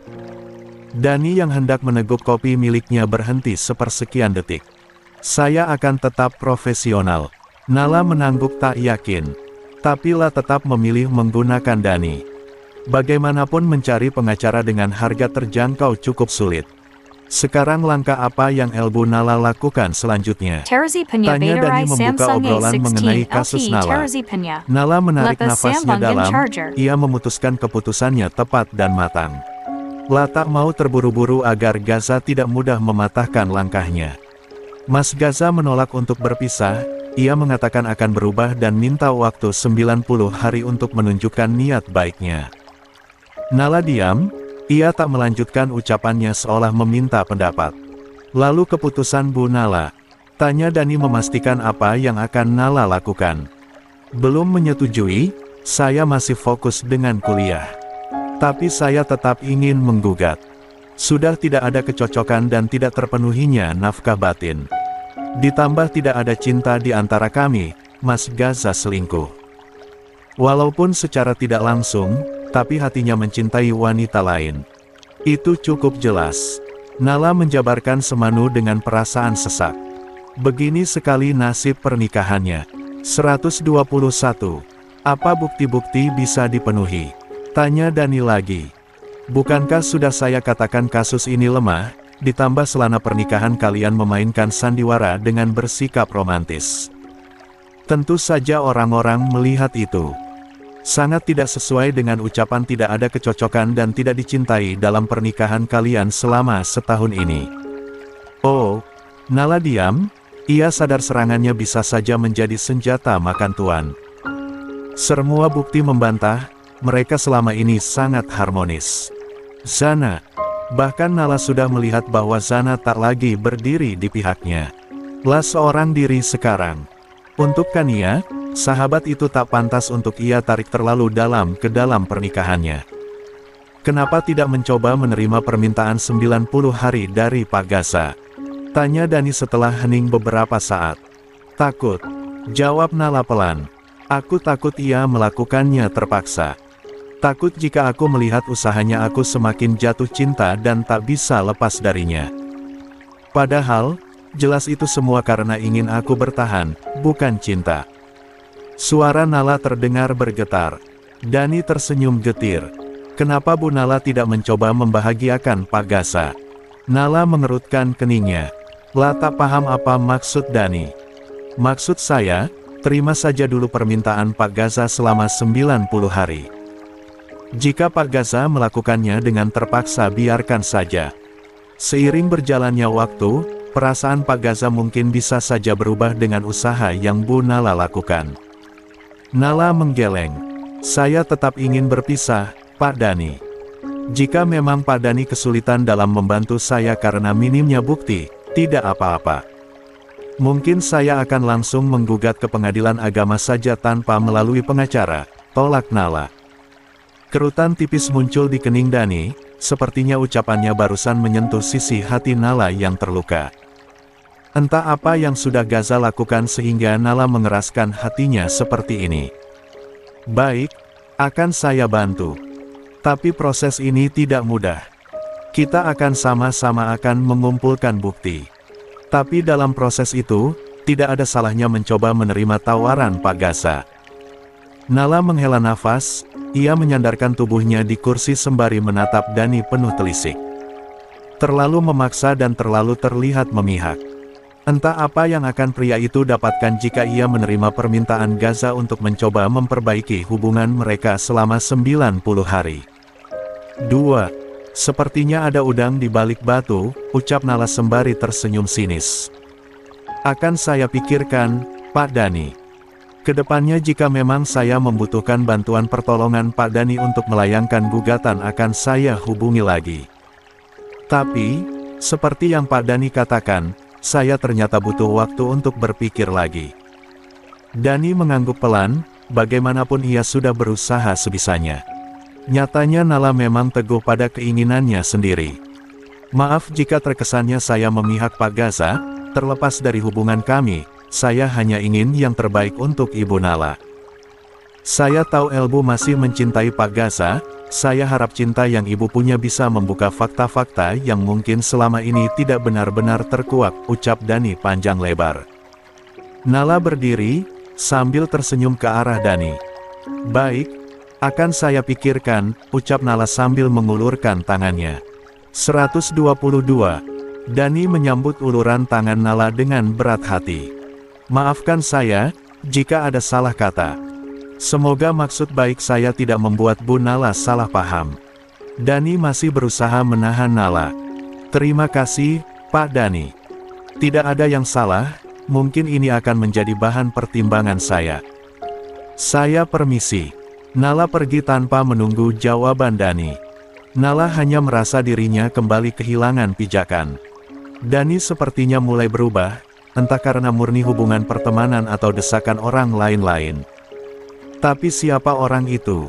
Dani yang hendak meneguk kopi miliknya berhenti sepersekian detik. Saya akan tetap profesional. Nala mengangguk tak yakin. Tapi La tetap memilih menggunakan Dani. Bagaimanapun mencari pengacara dengan harga terjangkau cukup sulit. Sekarang langkah apa yang Elbu Nala lakukan selanjutnya? Tanya Dani membuka obrolan mengenai kasus Nala. Nala menarik nafasnya dalam, ia memutuskan keputusannya tepat dan matang. La tak mau terburu-buru agar Gaza tidak mudah mematahkan langkahnya. Mas Gaza menolak untuk berpisah, ia mengatakan akan berubah dan minta waktu 90 hari untuk menunjukkan niat baiknya. Nala diam. Ia tak melanjutkan ucapannya seolah meminta pendapat. Lalu keputusan Bu Nala. Tanya Dani memastikan apa yang akan Nala lakukan. Belum menyetujui, saya masih fokus dengan kuliah. Tapi saya tetap ingin menggugat. Sudah tidak ada kecocokan dan tidak terpenuhinya nafkah batin. Ditambah tidak ada cinta di antara kami, Mas Gaza selingkuh. Walaupun secara tidak langsung, tapi hatinya mencintai wanita lain. Itu cukup jelas. Nala menjabarkan semanu dengan perasaan sesak. Begini sekali nasib pernikahannya. 121. Apa bukti-bukti bisa dipenuhi? Tanya Dani lagi. Bukankah sudah saya katakan kasus ini lemah, ditambah selana pernikahan kalian memainkan sandiwara dengan bersikap romantis. Tentu saja orang-orang melihat itu. Sangat tidak sesuai dengan ucapan tidak ada kecocokan dan tidak dicintai dalam pernikahan kalian selama setahun ini. Oh, Nala diam, ia sadar serangannya bisa saja menjadi senjata makan tuan. Semua bukti membantah, mereka selama ini sangat harmonis. Zana, bahkan Nala sudah melihat bahwa Zana tak lagi berdiri di pihaknya. Lah seorang diri sekarang. Untuk Kania, sahabat itu tak pantas untuk ia tarik terlalu dalam ke dalam pernikahannya. Kenapa tidak mencoba menerima permintaan 90 hari dari Pak Gaza? Tanya Dani setelah hening beberapa saat. Takut, jawab Nala pelan. Aku takut ia melakukannya terpaksa. Takut jika aku melihat usahanya aku semakin jatuh cinta dan tak bisa lepas darinya. Padahal, jelas itu semua karena ingin aku bertahan, bukan cinta. Suara Nala terdengar bergetar. Dani tersenyum getir. Kenapa Bu Nala tidak mencoba membahagiakan Pak Gaza? Nala mengerutkan keningnya. Lah tak paham apa maksud Dani. Maksud saya, terima saja dulu permintaan Pak Gaza selama 90 hari. Jika Pak Gaza melakukannya dengan terpaksa biarkan saja. Seiring berjalannya waktu, perasaan Pak Gaza mungkin bisa saja berubah dengan usaha yang Bu Nala lakukan. Nala menggeleng. Saya tetap ingin berpisah, Pak Dani. Jika memang Pak Dani kesulitan dalam membantu saya karena minimnya bukti, tidak apa-apa. Mungkin saya akan langsung menggugat ke pengadilan agama saja tanpa melalui pengacara, tolak Nala. Kerutan tipis muncul di kening Dani, sepertinya ucapannya barusan menyentuh sisi hati Nala yang terluka. Entah apa yang sudah Gaza lakukan sehingga Nala mengeraskan hatinya seperti ini. Baik, akan saya bantu. Tapi proses ini tidak mudah. Kita akan sama-sama akan mengumpulkan bukti. Tapi dalam proses itu, tidak ada salahnya mencoba menerima tawaran Pak Gaza. Nala menghela nafas, ia menyandarkan tubuhnya di kursi sembari menatap Dani penuh telisik. Terlalu memaksa dan terlalu terlihat memihak. Entah apa yang akan pria itu dapatkan jika ia menerima permintaan Gaza untuk mencoba memperbaiki hubungan mereka selama 90 hari. 2. Sepertinya ada udang di balik batu, ucap Nala sembari tersenyum sinis. Akan saya pikirkan, Pak Dani. Kedepannya jika memang saya membutuhkan bantuan pertolongan Pak Dani untuk melayangkan gugatan akan saya hubungi lagi. Tapi, seperti yang Pak Dani katakan, saya ternyata butuh waktu untuk berpikir lagi. Dani mengangguk pelan, bagaimanapun ia sudah berusaha sebisanya. Nyatanya Nala memang teguh pada keinginannya sendiri. Maaf jika terkesannya saya memihak Pak Gaza, terlepas dari hubungan kami, saya hanya ingin yang terbaik untuk Ibu Nala. Saya tahu Elbu masih mencintai Pak Gaza, saya harap cinta yang Ibu punya bisa membuka fakta-fakta yang mungkin selama ini tidak benar-benar terkuak, ucap Dani panjang lebar. Nala berdiri, sambil tersenyum ke arah Dani. Baik, akan saya pikirkan, ucap Nala sambil mengulurkan tangannya. 122. Dani menyambut uluran tangan Nala dengan berat hati. Maafkan saya, jika ada salah kata. Semoga maksud baik saya tidak membuat Bu Nala salah paham. Dani masih berusaha menahan Nala. Terima kasih, Pak Dani. Tidak ada yang salah, mungkin ini akan menjadi bahan pertimbangan saya. Saya permisi. Nala pergi tanpa menunggu jawaban Dani. Nala hanya merasa dirinya kembali kehilangan pijakan. Dani sepertinya mulai berubah, entah karena murni hubungan pertemanan atau desakan orang lain-lain. Tapi siapa orang itu?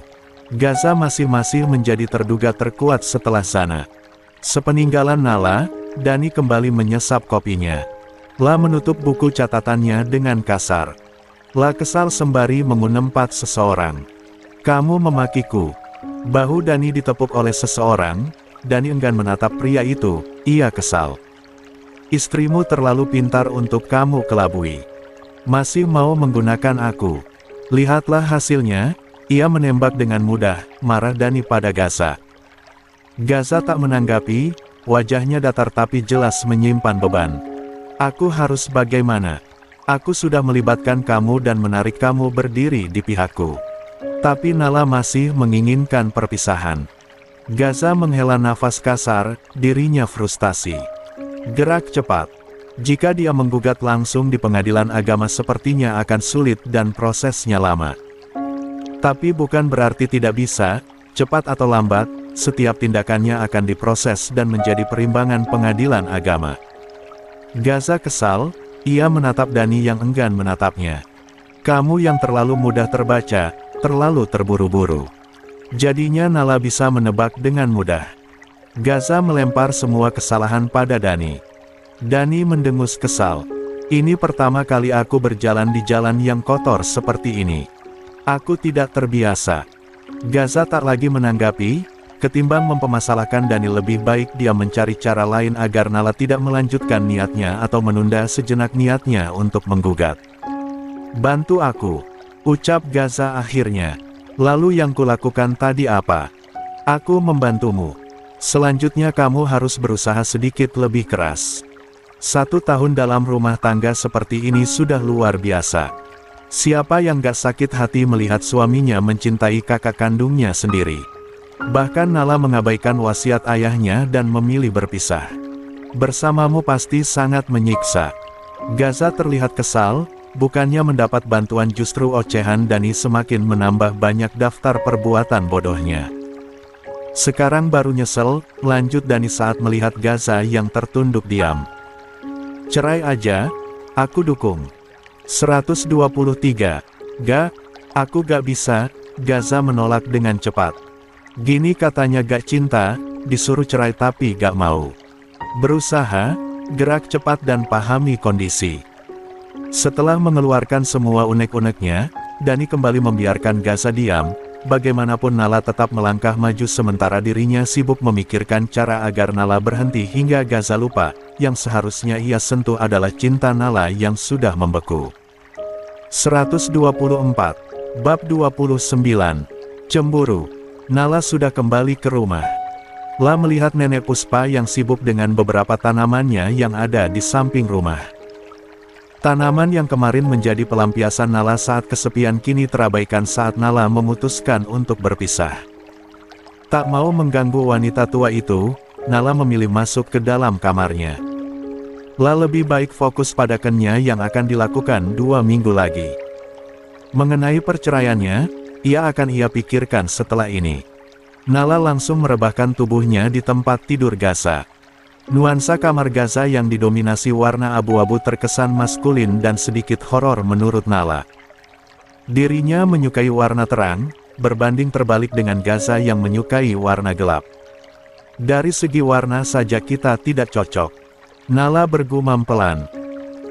Gaza masih menjadi terduga terkuat setelah sana. Sepeninggalan Nala, Dani kembali menyesap kopinya. La menutup buku catatannya dengan kasar. La kesal sembari mengunempat seseorang. Kamu memakiku. Bahu Dani ditepuk oleh seseorang. Dani enggan menatap pria itu, ia kesal. Istrimu terlalu pintar untuk kamu kelabui. Masih mau menggunakan aku. Lihatlah hasilnya, ia menembak dengan mudah, marah Dani pada Gaza. Gaza tak menanggapi, wajahnya datar tapi jelas menyimpan beban. Aku harus bagaimana? Aku sudah melibatkan kamu dan menarik kamu berdiri di pihakku. Tapi Nala masih menginginkan perpisahan. Gaza menghela nafas kasar, dirinya frustasi. Gerak cepat. Jika dia menggugat langsung di pengadilan agama sepertinya akan sulit dan prosesnya lama. Tapi bukan berarti tidak bisa, cepat atau lambat, setiap tindakannya akan diproses dan menjadi perimbangan pengadilan agama. Gaza kesal, ia menatap Dani yang enggan menatapnya. Kamu yang terlalu mudah terbaca, terlalu terburu-buru. Jadinya Nala bisa menebak dengan mudah. Gaza melempar semua kesalahan pada Dani. Dani mendengus kesal. Ini pertama kali aku berjalan di jalan yang kotor seperti ini. Aku tidak terbiasa. Gaza tak lagi menanggapi, ketimbang mempermasalahkan Dani lebih baik dia mencari cara lain agar Nala tidak melanjutkan niatnya atau menunda sejenak niatnya untuk menggugat. Bantu aku, ucap Gaza akhirnya. Lalu yang kulakukan tadi apa? Aku membantumu. Selanjutnya kamu harus berusaha sedikit lebih keras. 1 tahun dalam rumah tangga seperti ini sudah luar biasa. Siapa yang gak sakit hati melihat suaminya mencintai kakak kandungnya sendiri? Bahkan Nala mengabaikan wasiat ayahnya dan memilih berpisah. Bersamamu pasti sangat menyiksa. Gaza terlihat kesal, bukannya mendapat bantuan justru ocehan Dani semakin menambah banyak daftar perbuatan bodohnya. Sekarang baru nyesel, lanjut Dani saat melihat Gaza yang tertunduk diam. Cerai aja, aku dukung. 123. Gak, aku gak bisa, Gaza menolak dengan cepat. Gini katanya gak cinta, disuruh cerai tapi gak mau. Berusaha, gerak cepat dan pahami kondisi. Setelah mengeluarkan semua unek-uneknya, Dani kembali membiarkan Gaza diam. Bagaimanapun Nala tetap melangkah maju sementara dirinya sibuk memikirkan cara agar Nala berhenti hingga Gaza lupa, yang seharusnya ia sentuh adalah cinta Nala yang sudah membeku. 124. Bab 29. Cemburu. Nala sudah kembali ke rumah. La melihat Nenek Puspa yang sibuk dengan beberapa tanamannya yang ada di samping rumah. Tanaman yang kemarin menjadi pelampiasan Nala saat kesepian kini terabaikan saat Nala memutuskan untuk berpisah. Tak mau mengganggu wanita tua itu, Nala memilih masuk ke dalam kamarnya. La lebih baik fokus pada Kenya yang akan dilakukan 2 minggu lagi. Mengenai perceraiannya, ia pikirkan setelah ini. Nala langsung merebahkan tubuhnya di tempat tidur Gaza. Nuansa kamar Gaza yang didominasi warna abu-abu terkesan maskulin dan sedikit horor menurut Nala. Dirinya menyukai warna terang, berbanding terbalik dengan Gaza yang menyukai warna gelap. Dari segi warna saja kita tidak cocok. Nala bergumam pelan.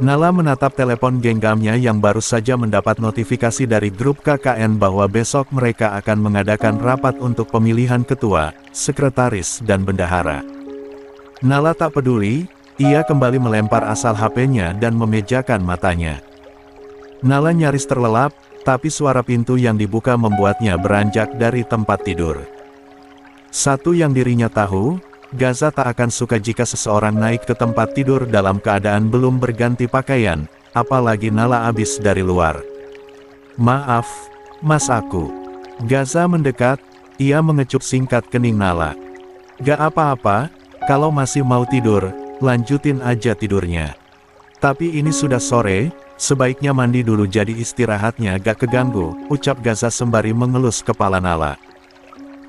Nala menatap telepon genggamnya yang baru saja mendapat notifikasi dari grup KKN bahwa besok mereka akan mengadakan rapat untuk pemilihan ketua, sekretaris dan bendahara. Nala tak peduli, ia kembali melempar asal HP-nya dan memejakan matanya. Nala nyaris terlelap, tapi suara pintu yang dibuka membuatnya beranjak dari tempat tidur. Satu yang dirinya tahu, Gaza tak akan suka jika seseorang naik ke tempat tidur dalam keadaan belum berganti pakaian, apalagi Nala habis dari luar. Maaf, mas aku. Gaza mendekat, ia mengecup singkat kening Nala. Gak apa-apa. Kalau masih mau tidur, lanjutin aja tidurnya. Tapi ini sudah sore, sebaiknya mandi dulu jadi istirahatnya gak keganggu, ucap Gaza sembari mengelus kepala Nala.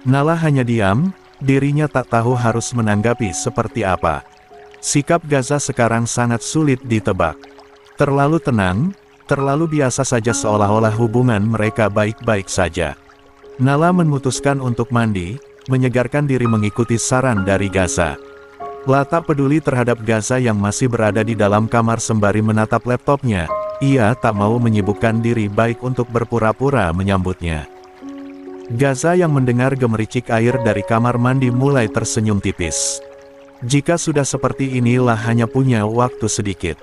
Nala hanya diam, dirinya tak tahu harus menanggapi seperti apa. Sikap Gaza sekarang sangat sulit ditebak. Terlalu tenang, terlalu biasa saja seolah-olah hubungan mereka baik-baik saja. Nala memutuskan untuk mandi, menyegarkan diri mengikuti saran dari Gaza. La tak peduli terhadap Gaza yang masih berada di dalam kamar sembari menatap laptopnya, ia tak mau menyibukkan diri baik untuk berpura-pura menyambutnya. Gaza yang mendengar gemericik air dari kamar mandi mulai tersenyum tipis. Jika sudah seperti ini La hanya punya waktu sedikit.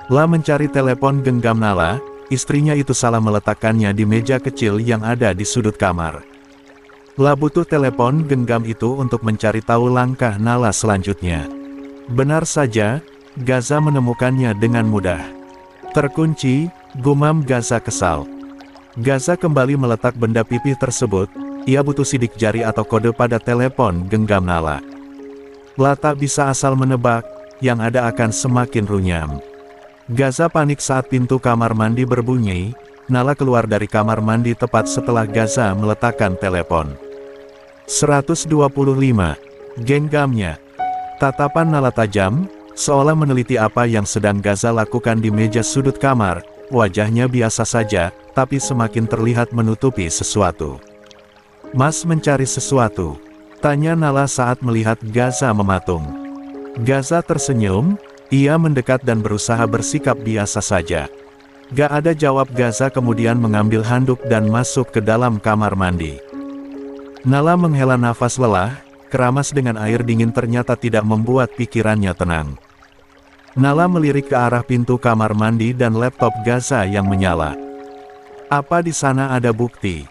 La mencari telepon genggam Nala, istrinya itu salah meletakkannya di meja kecil yang ada di sudut kamar. La butuh telepon genggam itu untuk mencari tahu langkah Nala selanjutnya. Benar saja, Gaza menemukannya dengan mudah. Terkunci, gumam Gaza kesal. Gaza kembali meletak benda pipih tersebut, ia butuh sidik jari atau kode pada telepon genggam Nala. La tak bisa asal menebak, yang ada akan semakin runyam. Gaza panik saat pintu kamar mandi berbunyi. Nala keluar dari kamar mandi tepat setelah Gaza meletakkan telepon. 125. Genggamnya. Tatapan Nala tajam, seolah meneliti apa yang sedang Gaza lakukan di meja sudut kamar. Wajahnya biasa saja, tapi semakin terlihat menutupi sesuatu. Mas mencari sesuatu? Tanya Nala saat melihat Gaza mematung. Gaza tersenyum, ia mendekat dan berusaha bersikap biasa saja. Gak ada jawab. Gaza kemudian mengambil handuk dan masuk ke dalam kamar mandi. Nala menghela nafas lelah, keramas dengan air dingin ternyata tidak membuat pikirannya tenang. Nala melirik ke arah pintu kamar mandi dan laptop Gaza yang menyala. "Apa di sana ada bukti?"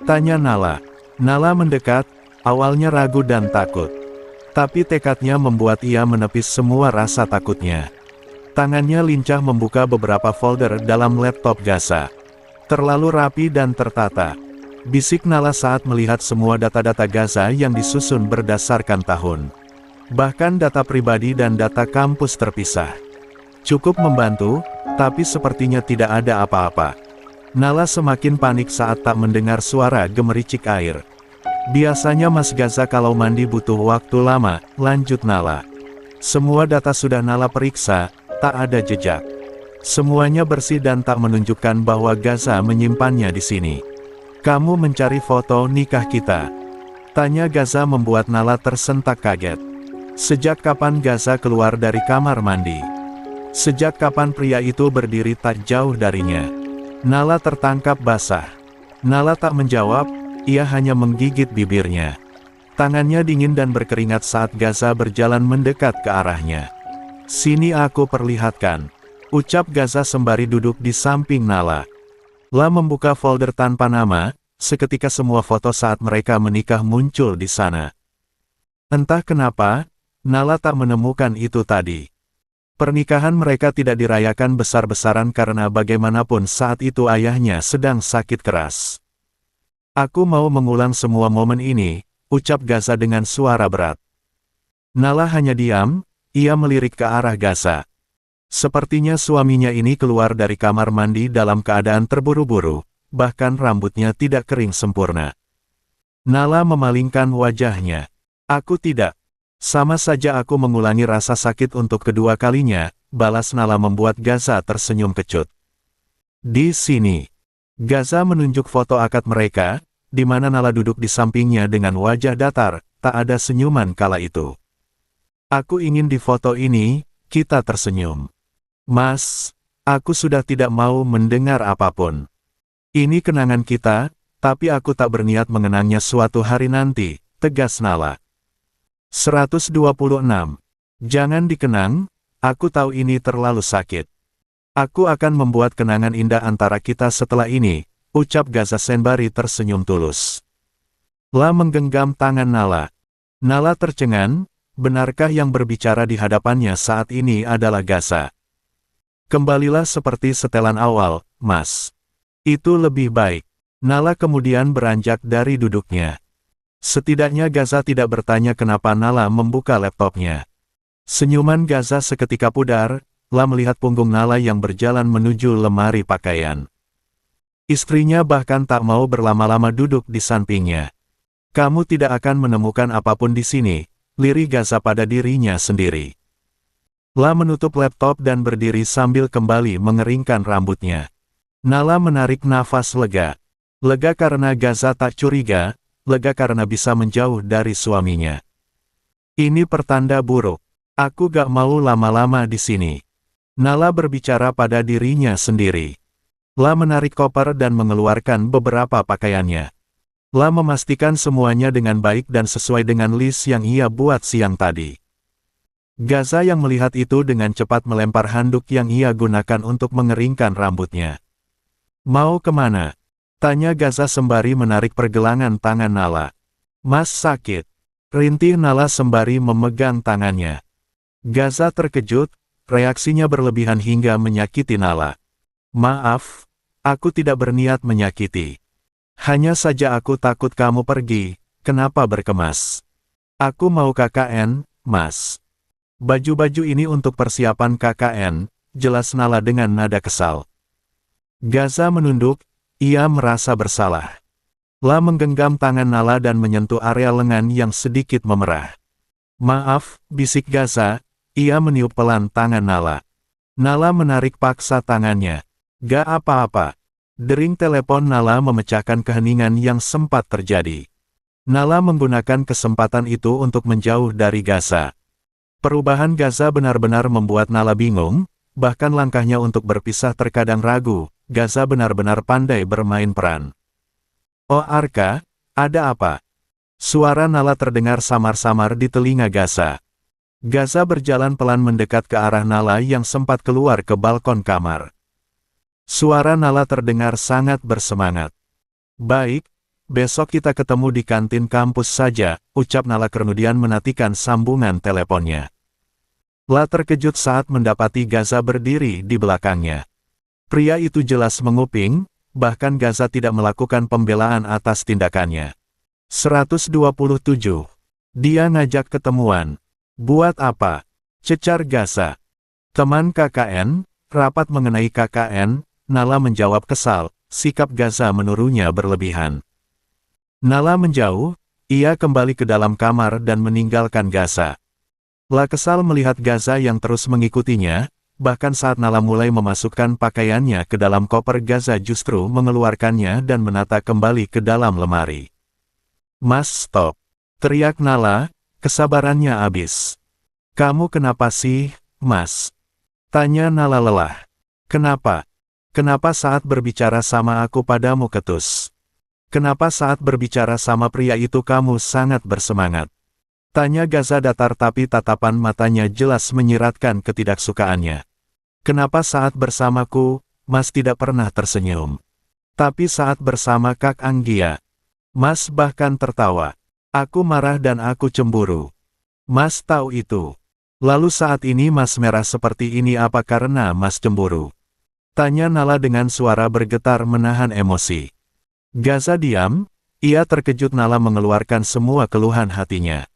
tanya Nala. Nala mendekat, awalnya ragu dan takut. Tapi tekadnya membuat ia menepis semua rasa takutnya. Tangannya lincah membuka beberapa folder dalam laptop Gaza. "Terlalu rapi dan tertata," bisik Nala saat melihat semua data-data Gaza yang disusun berdasarkan tahun. Bahkan data pribadi dan data kampus terpisah. "Cukup membantu, tapi sepertinya tidak ada apa-apa." Nala semakin panik saat tak mendengar suara gemericik air. "Biasanya Mas Gaza kalau mandi butuh waktu lama," lanjut Nala. "Semua data sudah Nala periksa, tak ada jejak. Semuanya bersih dan tak menunjukkan bahwa Gaza menyimpannya di sini." "Kamu mencari foto nikah kita?" tanya Gaza membuat Nala tersentak kaget. Sejak kapan Gaza keluar dari kamar mandi? Sejak kapan pria itu berdiri tak jauh darinya? Nala tertangkap basah. Nala tak menjawab, ia hanya menggigit bibirnya. Tangannya dingin dan berkeringat saat Gaza berjalan mendekat ke arahnya. "Sini aku perlihatkan," ucap Gaza sembari duduk di samping Nala. La membuka folder tanpa nama, seketika semua foto saat mereka menikah muncul di sana. Entah kenapa, Nala tak menemukan itu tadi. Pernikahan mereka tidak dirayakan besar-besaran karena bagaimanapun saat itu ayahnya sedang sakit keras. "Aku mau mengulang semua momen ini," ucap Gaza dengan suara berat. Nala hanya diam, ia melirik ke arah Gaza. Sepertinya suaminya ini keluar dari kamar mandi dalam keadaan terburu-buru, bahkan rambutnya tidak kering sempurna. Nala memalingkan wajahnya. "Aku tidak. Sama saja aku mengulangi rasa sakit untuk kedua kalinya," balas Nala membuat Gaza tersenyum kecut. "Di sini." Gaza menunjuk foto akad mereka, di mana Nala duduk di sampingnya dengan wajah datar, tak ada senyuman kala itu. "Aku ingin di foto ini," kita tersenyum. "Mas, aku sudah tidak mau mendengar apapun. Ini kenangan kita, tapi aku tak berniat mengenangnya suatu hari nanti," tegas Nala. 126. "Jangan dikenang, aku tahu ini terlalu sakit. Aku akan membuat kenangan indah antara kita setelah ini," ucap Gaza sembari tersenyum tulus. La menggenggam tangan Nala. Nala tercengang, benarkah yang berbicara di hadapannya saat ini adalah Gaza? "Kembalilah seperti setelan awal, Mas. Itu lebih baik." Nala kemudian beranjak dari duduknya. Setidaknya Gaza tidak bertanya kenapa Nala membuka laptopnya. Senyuman Gaza seketika pudar, La melihat punggung Nala yang berjalan menuju lemari pakaian. Istrinya bahkan tak mau berlama-lama duduk di sampingnya. "Kamu tidak akan menemukan apapun di sini," lirih Gaza pada dirinya sendiri. La menutup laptop dan berdiri sambil kembali mengeringkan rambutnya. Nala menarik nafas lega. Lega karena Gaza tak curiga, lega karena bisa menjauh dari suaminya. "Ini pertanda buruk. Aku gak mau lama-lama di sini." Nala berbicara pada dirinya sendiri. La menarik koper dan mengeluarkan beberapa pakaiannya. La memastikan semuanya dengan baik dan sesuai dengan list yang ia buat siang tadi. Gaza yang melihat itu dengan cepat melempar handuk yang ia gunakan untuk mengeringkan rambutnya. "Mau kemana?" tanya Gaza sembari menarik pergelangan tangan Nala. "Mas sakit," rintih Nala sembari memegang tangannya. Gaza terkejut, reaksinya berlebihan hingga menyakiti Nala. "Maaf, aku tidak berniat menyakiti. Hanya saja aku takut kamu pergi, kenapa berkemas? Aku mau KKN, Mas." "Baju-baju ini untuk persiapan KKN," jelas Nala dengan nada kesal. Gaza menunduk, ia merasa bersalah. La menggenggam tangan Nala dan menyentuh area lengan yang sedikit memerah. "Maaf," bisik Gaza, ia meniup pelan tangan Nala. Nala menarik paksa tangannya. "Gak apa-apa." Dering telepon Nala memecahkan keheningan yang sempat terjadi. Nala menggunakan kesempatan itu untuk menjauh dari Gaza. Perubahan Gaza benar-benar membuat Nala bingung, bahkan langkahnya untuk berpisah terkadang ragu. Gaza benar-benar pandai bermain peran. "Oh Arka, ada apa?" Suara Nala terdengar samar-samar di telinga Gaza. Gaza berjalan pelan mendekat ke arah Nala yang sempat keluar ke balkon kamar. Suara Nala terdengar sangat bersemangat. "Baik, besok kita ketemu di kantin kampus saja," ucap Nala kemudian menatikan sambungan teleponnya. La terkejut saat mendapati Gaza berdiri di belakangnya. Pria itu jelas menguping, bahkan Gaza tidak melakukan pembelaan atas tindakannya. 127. Dia ngajak ketemuan. "Buat apa?" cecar Gaza. "Teman KKN, rapat mengenai KKN," Nala menjawab kesal, sikap Gaza menurunnya berlebihan. Nala menjauh, ia kembali ke dalam kamar dan meninggalkan Gaza. La kesal melihat Gaza yang terus mengikutinya, bahkan saat Nala mulai memasukkan pakaiannya ke dalam koper, Gaza justru mengeluarkannya dan menata kembali ke dalam lemari. "Mas, stop!" teriak Nala, kesabarannya habis. "Kamu kenapa sih, Mas?" tanya Nala lelah. "Kenapa? Kenapa saat berbicara sama aku padamu ketus? Kenapa saat berbicara sama pria itu kamu sangat bersemangat?" tanya Gaza datar tapi tatapan matanya jelas menyiratkan ketidaksukaannya. "Kenapa saat bersamaku, Mas tidak pernah tersenyum? Tapi saat bersama Kak Anggia, Mas bahkan tertawa. Aku marah dan aku cemburu. Mas tahu itu. Lalu saat ini Mas merah seperti ini apa karena Mas cemburu?" tanya Nala dengan suara bergetar menahan emosi. Gaza diam, ia terkejut Nala mengeluarkan semua keluhan hatinya.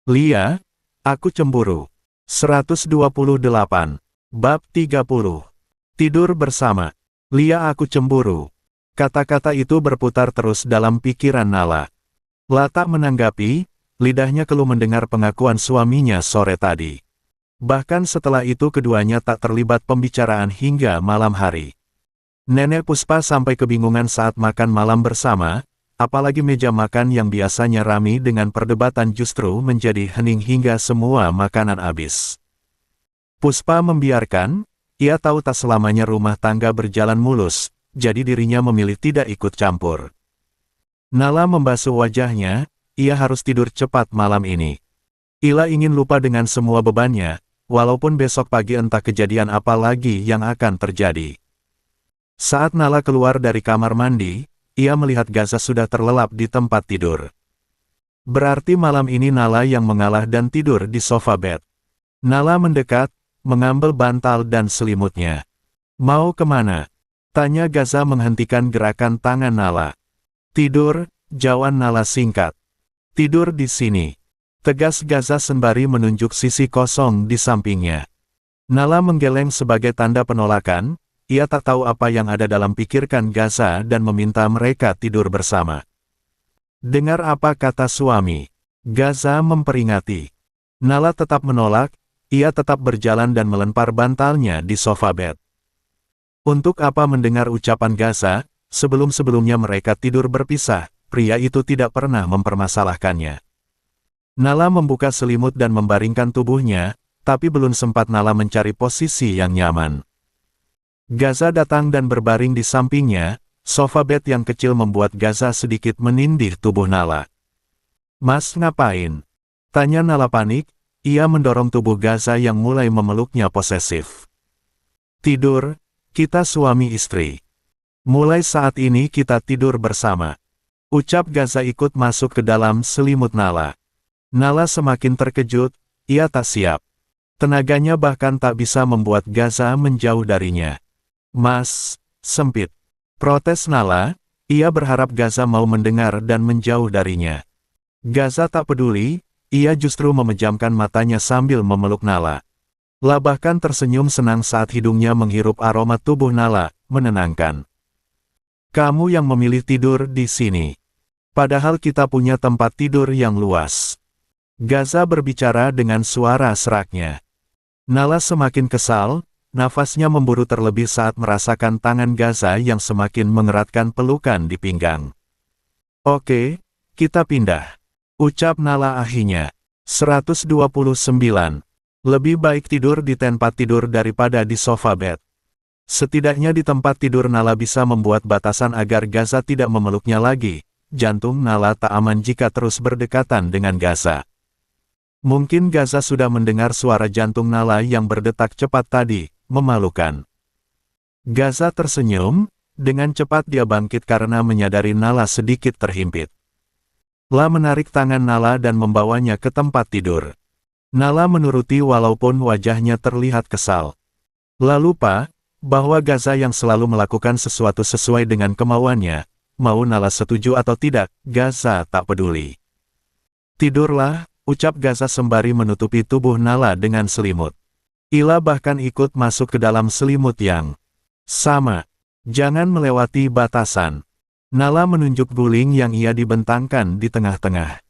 "Lia, aku cemburu." 128. Bab 30. Tidur bersama. "Lia, aku cemburu." Kata-kata itu berputar terus dalam pikiran Nala. La tak menanggapi, lidahnya keluh mendengar pengakuan suaminya sore tadi. Bahkan setelah itu keduanya tak terlibat pembicaraan hingga malam hari. Nenek Puspa sampai kebingungan saat makan malam bersama, apalagi meja makan yang biasanya ramai dengan perdebatan justru menjadi hening hingga semua makanan habis. Puspa membiarkan, ia tahu tak selamanya rumah tangga berjalan mulus, jadi dirinya memilih tidak ikut campur. Nala membasuh wajahnya, ia harus tidur cepat malam ini. Ila ingin lupa dengan semua bebannya, walaupun besok pagi entah kejadian apa lagi yang akan terjadi. Saat Nala keluar dari kamar mandi, ia melihat Gaza sudah terlelap di tempat tidur. Berarti malam ini Nala yang mengalah dan tidur di sofa bed. Nala mendekat, mengambil bantal dan selimutnya. "Mau kemana?" tanya Gaza menghentikan gerakan tangan Nala. "Tidur," jawab Nala singkat. "Tidur di sini," tegas Gaza sembari menunjuk sisi kosong di sampingnya. Nala menggeleng sebagai tanda penolakan, ia tak tahu apa yang ada dalam pikirkan Gaza dan meminta mereka tidur bersama. "Dengar apa kata suami," Gaza memperingati. Nala tetap menolak, ia tetap berjalan dan melempar bantalnya di sofa bed. Untuk apa mendengar ucapan Gaza, sebelum-sebelumnya mereka tidur berpisah, pria itu tidak pernah mempermasalahkannya. Nala membuka selimut dan membaringkan tubuhnya, tapi belum sempat Nala mencari posisi yang nyaman. Gaza datang dan berbaring di sampingnya, sofa bed yang kecil membuat Gaza sedikit menindih tubuh Nala. "Mas ngapain?" tanya Nala panik, ia mendorong tubuh Gaza yang mulai memeluknya posesif. "Tidur, kita suami istri. Mulai saat ini kita tidur bersama," ucap Gaza ikut masuk ke dalam selimut Nala. Nala semakin terkejut, ia tak siap. Tenaganya bahkan tak bisa membuat Gaza menjauh darinya. "Mas, sempit," protes Nala, ia berharap Gaza mau mendengar dan menjauh darinya. Gaza tak peduli, ia justru memejamkan matanya sambil memeluk Nala. La bahkan tersenyum senang saat hidungnya menghirup aroma tubuh Nala, menenangkan. "Kamu yang memilih tidur di sini. Padahal kita punya tempat tidur yang luas." Gaza berbicara dengan suara seraknya. Nala semakin kesal, nafasnya memburu terlebih saat merasakan tangan Gaza yang semakin mengeratkan pelukan di pinggang. "Oke, kita pindah," ucap Nala akhirnya. 129. Lebih baik tidur di tempat tidur daripada di sofa bed. Setidaknya di tempat tidur Nala bisa membuat batasan agar Gaza tidak memeluknya lagi. Jantung Nala tak aman jika terus berdekatan dengan Gaza. Mungkin Gaza sudah mendengar suara jantung Nala yang berdetak cepat tadi, memalukan. Gaza tersenyum, dengan cepat dia bangkit karena menyadari Nala sedikit terhimpit. La menarik tangan Nala dan membawanya ke tempat tidur. Nala menuruti walaupun wajahnya terlihat kesal. La lupa bahwa Gaza yang selalu melakukan sesuatu sesuai dengan kemauannya, mau Nala setuju atau tidak, Gaza tak peduli. Tidurlah, ucap Gaza sembari menutupi tubuh Nala dengan selimut. Ila bahkan ikut masuk ke dalam selimut yang sama. Jangan melewati batasan. Nala menunjuk guling yang ia dibentangkan di tengah-tengah.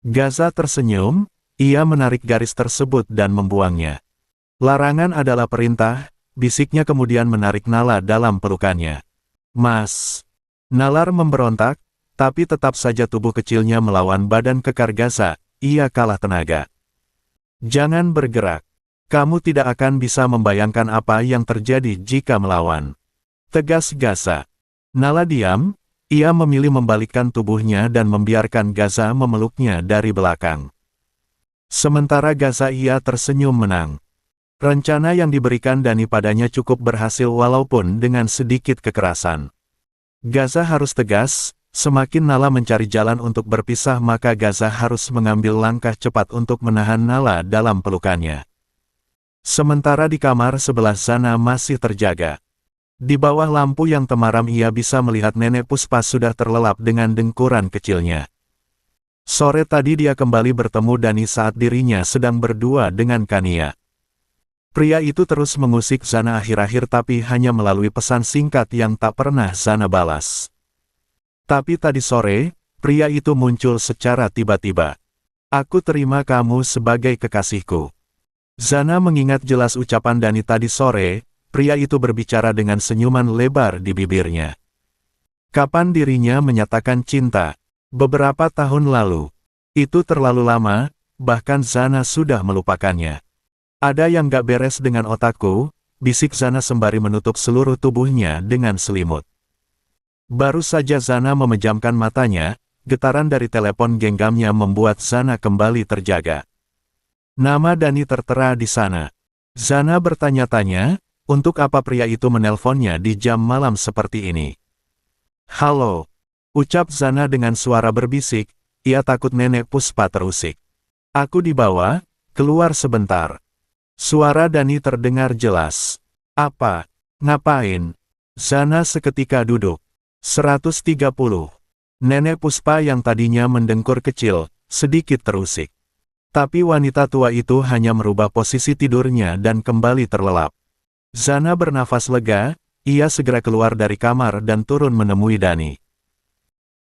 Gaza tersenyum, ia menarik garis tersebut dan membuangnya. Larangan adalah perintah, bisiknya kemudian menarik Nala dalam pelukannya. Mas. Nalar memberontak, tapi tetap saja tubuh kecilnya melawan badan kekar Gaza, ia kalah tenaga. Jangan bergerak. Kamu tidak akan bisa membayangkan apa yang terjadi jika melawan. Tegas Gaza. Nala diam, ia memilih membalikkan tubuhnya dan membiarkan Gaza memeluknya dari belakang. Sementara Gaza ia tersenyum menang. Rencana yang diberikan Dani padanya cukup berhasil walaupun dengan sedikit kekerasan. Gaza harus tegas, semakin Nala mencari jalan untuk berpisah maka Gaza harus mengambil langkah cepat untuk menahan Nala dalam pelukannya. Sementara di kamar sebelah sana masih terjaga. Di bawah lampu yang temaram ia bisa melihat Nenek Puspa sudah terlelap dengan dengkuran kecilnya. Sore tadi dia kembali bertemu Dani saat dirinya sedang berdua dengan Kania. Pria itu terus mengusik Zana akhir-akhir tapi hanya melalui pesan singkat yang tak pernah Zana balas. Tapi tadi sore, pria itu muncul secara tiba-tiba. Aku terima kamu sebagai kekasihku. Zana mengingat jelas ucapan Dani tadi sore, pria itu berbicara dengan senyuman lebar di bibirnya. Kapan dirinya menyatakan cinta? Beberapa tahun lalu. Itu terlalu lama, bahkan Zana sudah melupakannya. Ada yang gak beres dengan otakku, bisik Zana sembari menutup seluruh tubuhnya dengan selimut. Baru saja Zana memejamkan matanya, getaran dari telepon genggamnya membuat Zana kembali terjaga. Nama Dani tertera di sana. Zana bertanya-tanya, untuk apa pria itu menelponnya di jam malam seperti ini? Halo, ucap Zana dengan suara berbisik, ia takut Nenek Puspa terusik. Aku dibawa, keluar sebentar. Suara Dani terdengar jelas. Apa? Ngapain? Zana seketika duduk. 130. Nenek Puspa yang tadinya mendengkur kecil, sedikit terusik. Tapi wanita tua itu hanya merubah posisi tidurnya dan kembali terlelap. Zana bernafas lega, ia segera keluar dari kamar dan turun menemui Dani.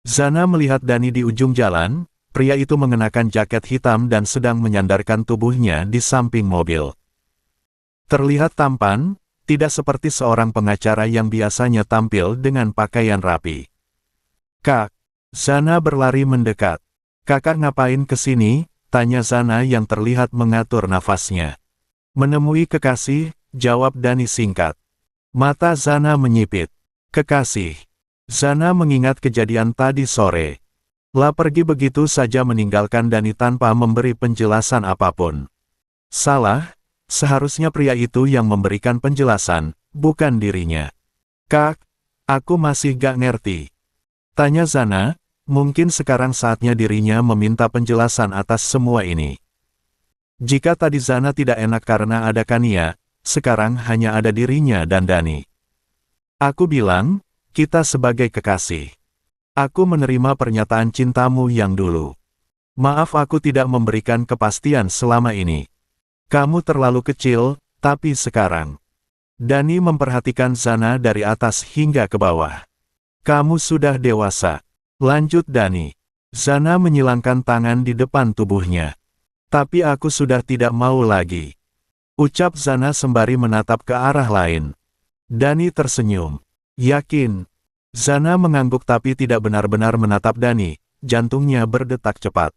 Zana melihat Dani di ujung jalan, pria itu mengenakan jaket hitam dan sedang menyandarkan tubuhnya di samping mobil. Terlihat tampan, tidak seperti seorang pengacara yang biasanya tampil dengan pakaian rapi. Kak, Zana berlari mendekat. Kakak ngapain kesini? Tanya Zana yang terlihat mengatur nafasnya. Menemui kekasih, jawab Dani singkat. Mata Zana menyipit. Kekasih. Zana mengingat kejadian tadi sore. La pergi begitu saja meninggalkan Dani tanpa memberi penjelasan apapun. Salah. Seharusnya pria itu yang memberikan penjelasan, bukan dirinya. Kak, aku masih gak ngerti. Tanya Zana, mungkin sekarang saatnya dirinya meminta penjelasan atas semua ini. Jika tadi Zana tidak enak karena ada Kania, sekarang hanya ada dirinya dan Dani. Aku bilang, kita sebagai kekasih. Aku menerima pernyataan cintamu yang dulu. Maaf aku tidak memberikan kepastian selama ini. Kamu terlalu kecil, tapi sekarang. Dani memperhatikan Zana dari atas hingga ke bawah. Kamu sudah dewasa. Lanjut Dani. Zana menyilangkan tangan di depan tubuhnya. Tapi aku sudah tidak mau lagi. Ucap Zana sembari menatap ke arah lain. Dani tersenyum. Yakin. Zana mengangguk tapi tidak benar-benar menatap Dani, jantungnya berdetak cepat.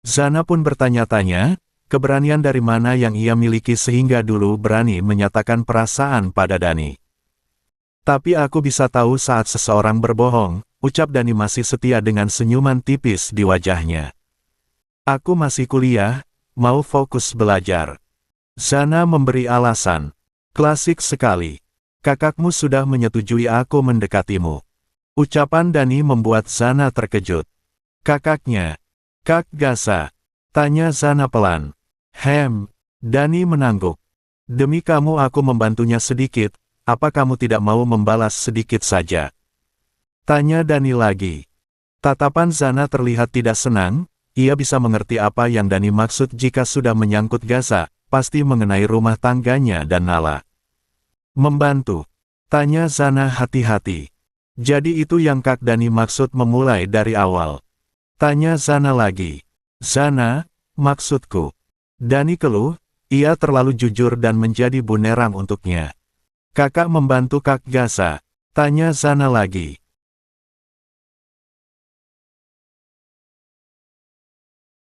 Zana pun bertanya-tanya, Keberanian dari mana yang ia miliki sehingga dulu berani menyatakan perasaan pada Dani. Tapi aku bisa tahu saat seseorang berbohong, ucap Dani masih setia dengan senyuman tipis di wajahnya. Aku masih kuliah, mau fokus belajar. Zana memberi alasan. Klasik sekali. Kakakmu sudah menyetujui aku mendekatimu. Ucapan Dani membuat Zana terkejut. Kakaknya? Kak Gasa? Tanya Zana pelan. Dani menangguk. Demi kamu aku membantunya sedikit, apa kamu tidak mau membalas sedikit saja? Tanya Dani lagi. Tatapan Zana terlihat tidak senang, ia bisa mengerti apa yang Dani maksud jika sudah menyangkut Gasa, pasti mengenai rumah tangganya dan Nala. Membantu? Tanya Zana hati-hati. Jadi itu yang Kak Dani maksud memulai dari awal? Tanya Zana lagi. Zana, maksudku. Dani keluh, ia terlalu jujur dan menjadi bumerang untuknya. Kakak membantu Kak Gasa? Tanya Zana lagi.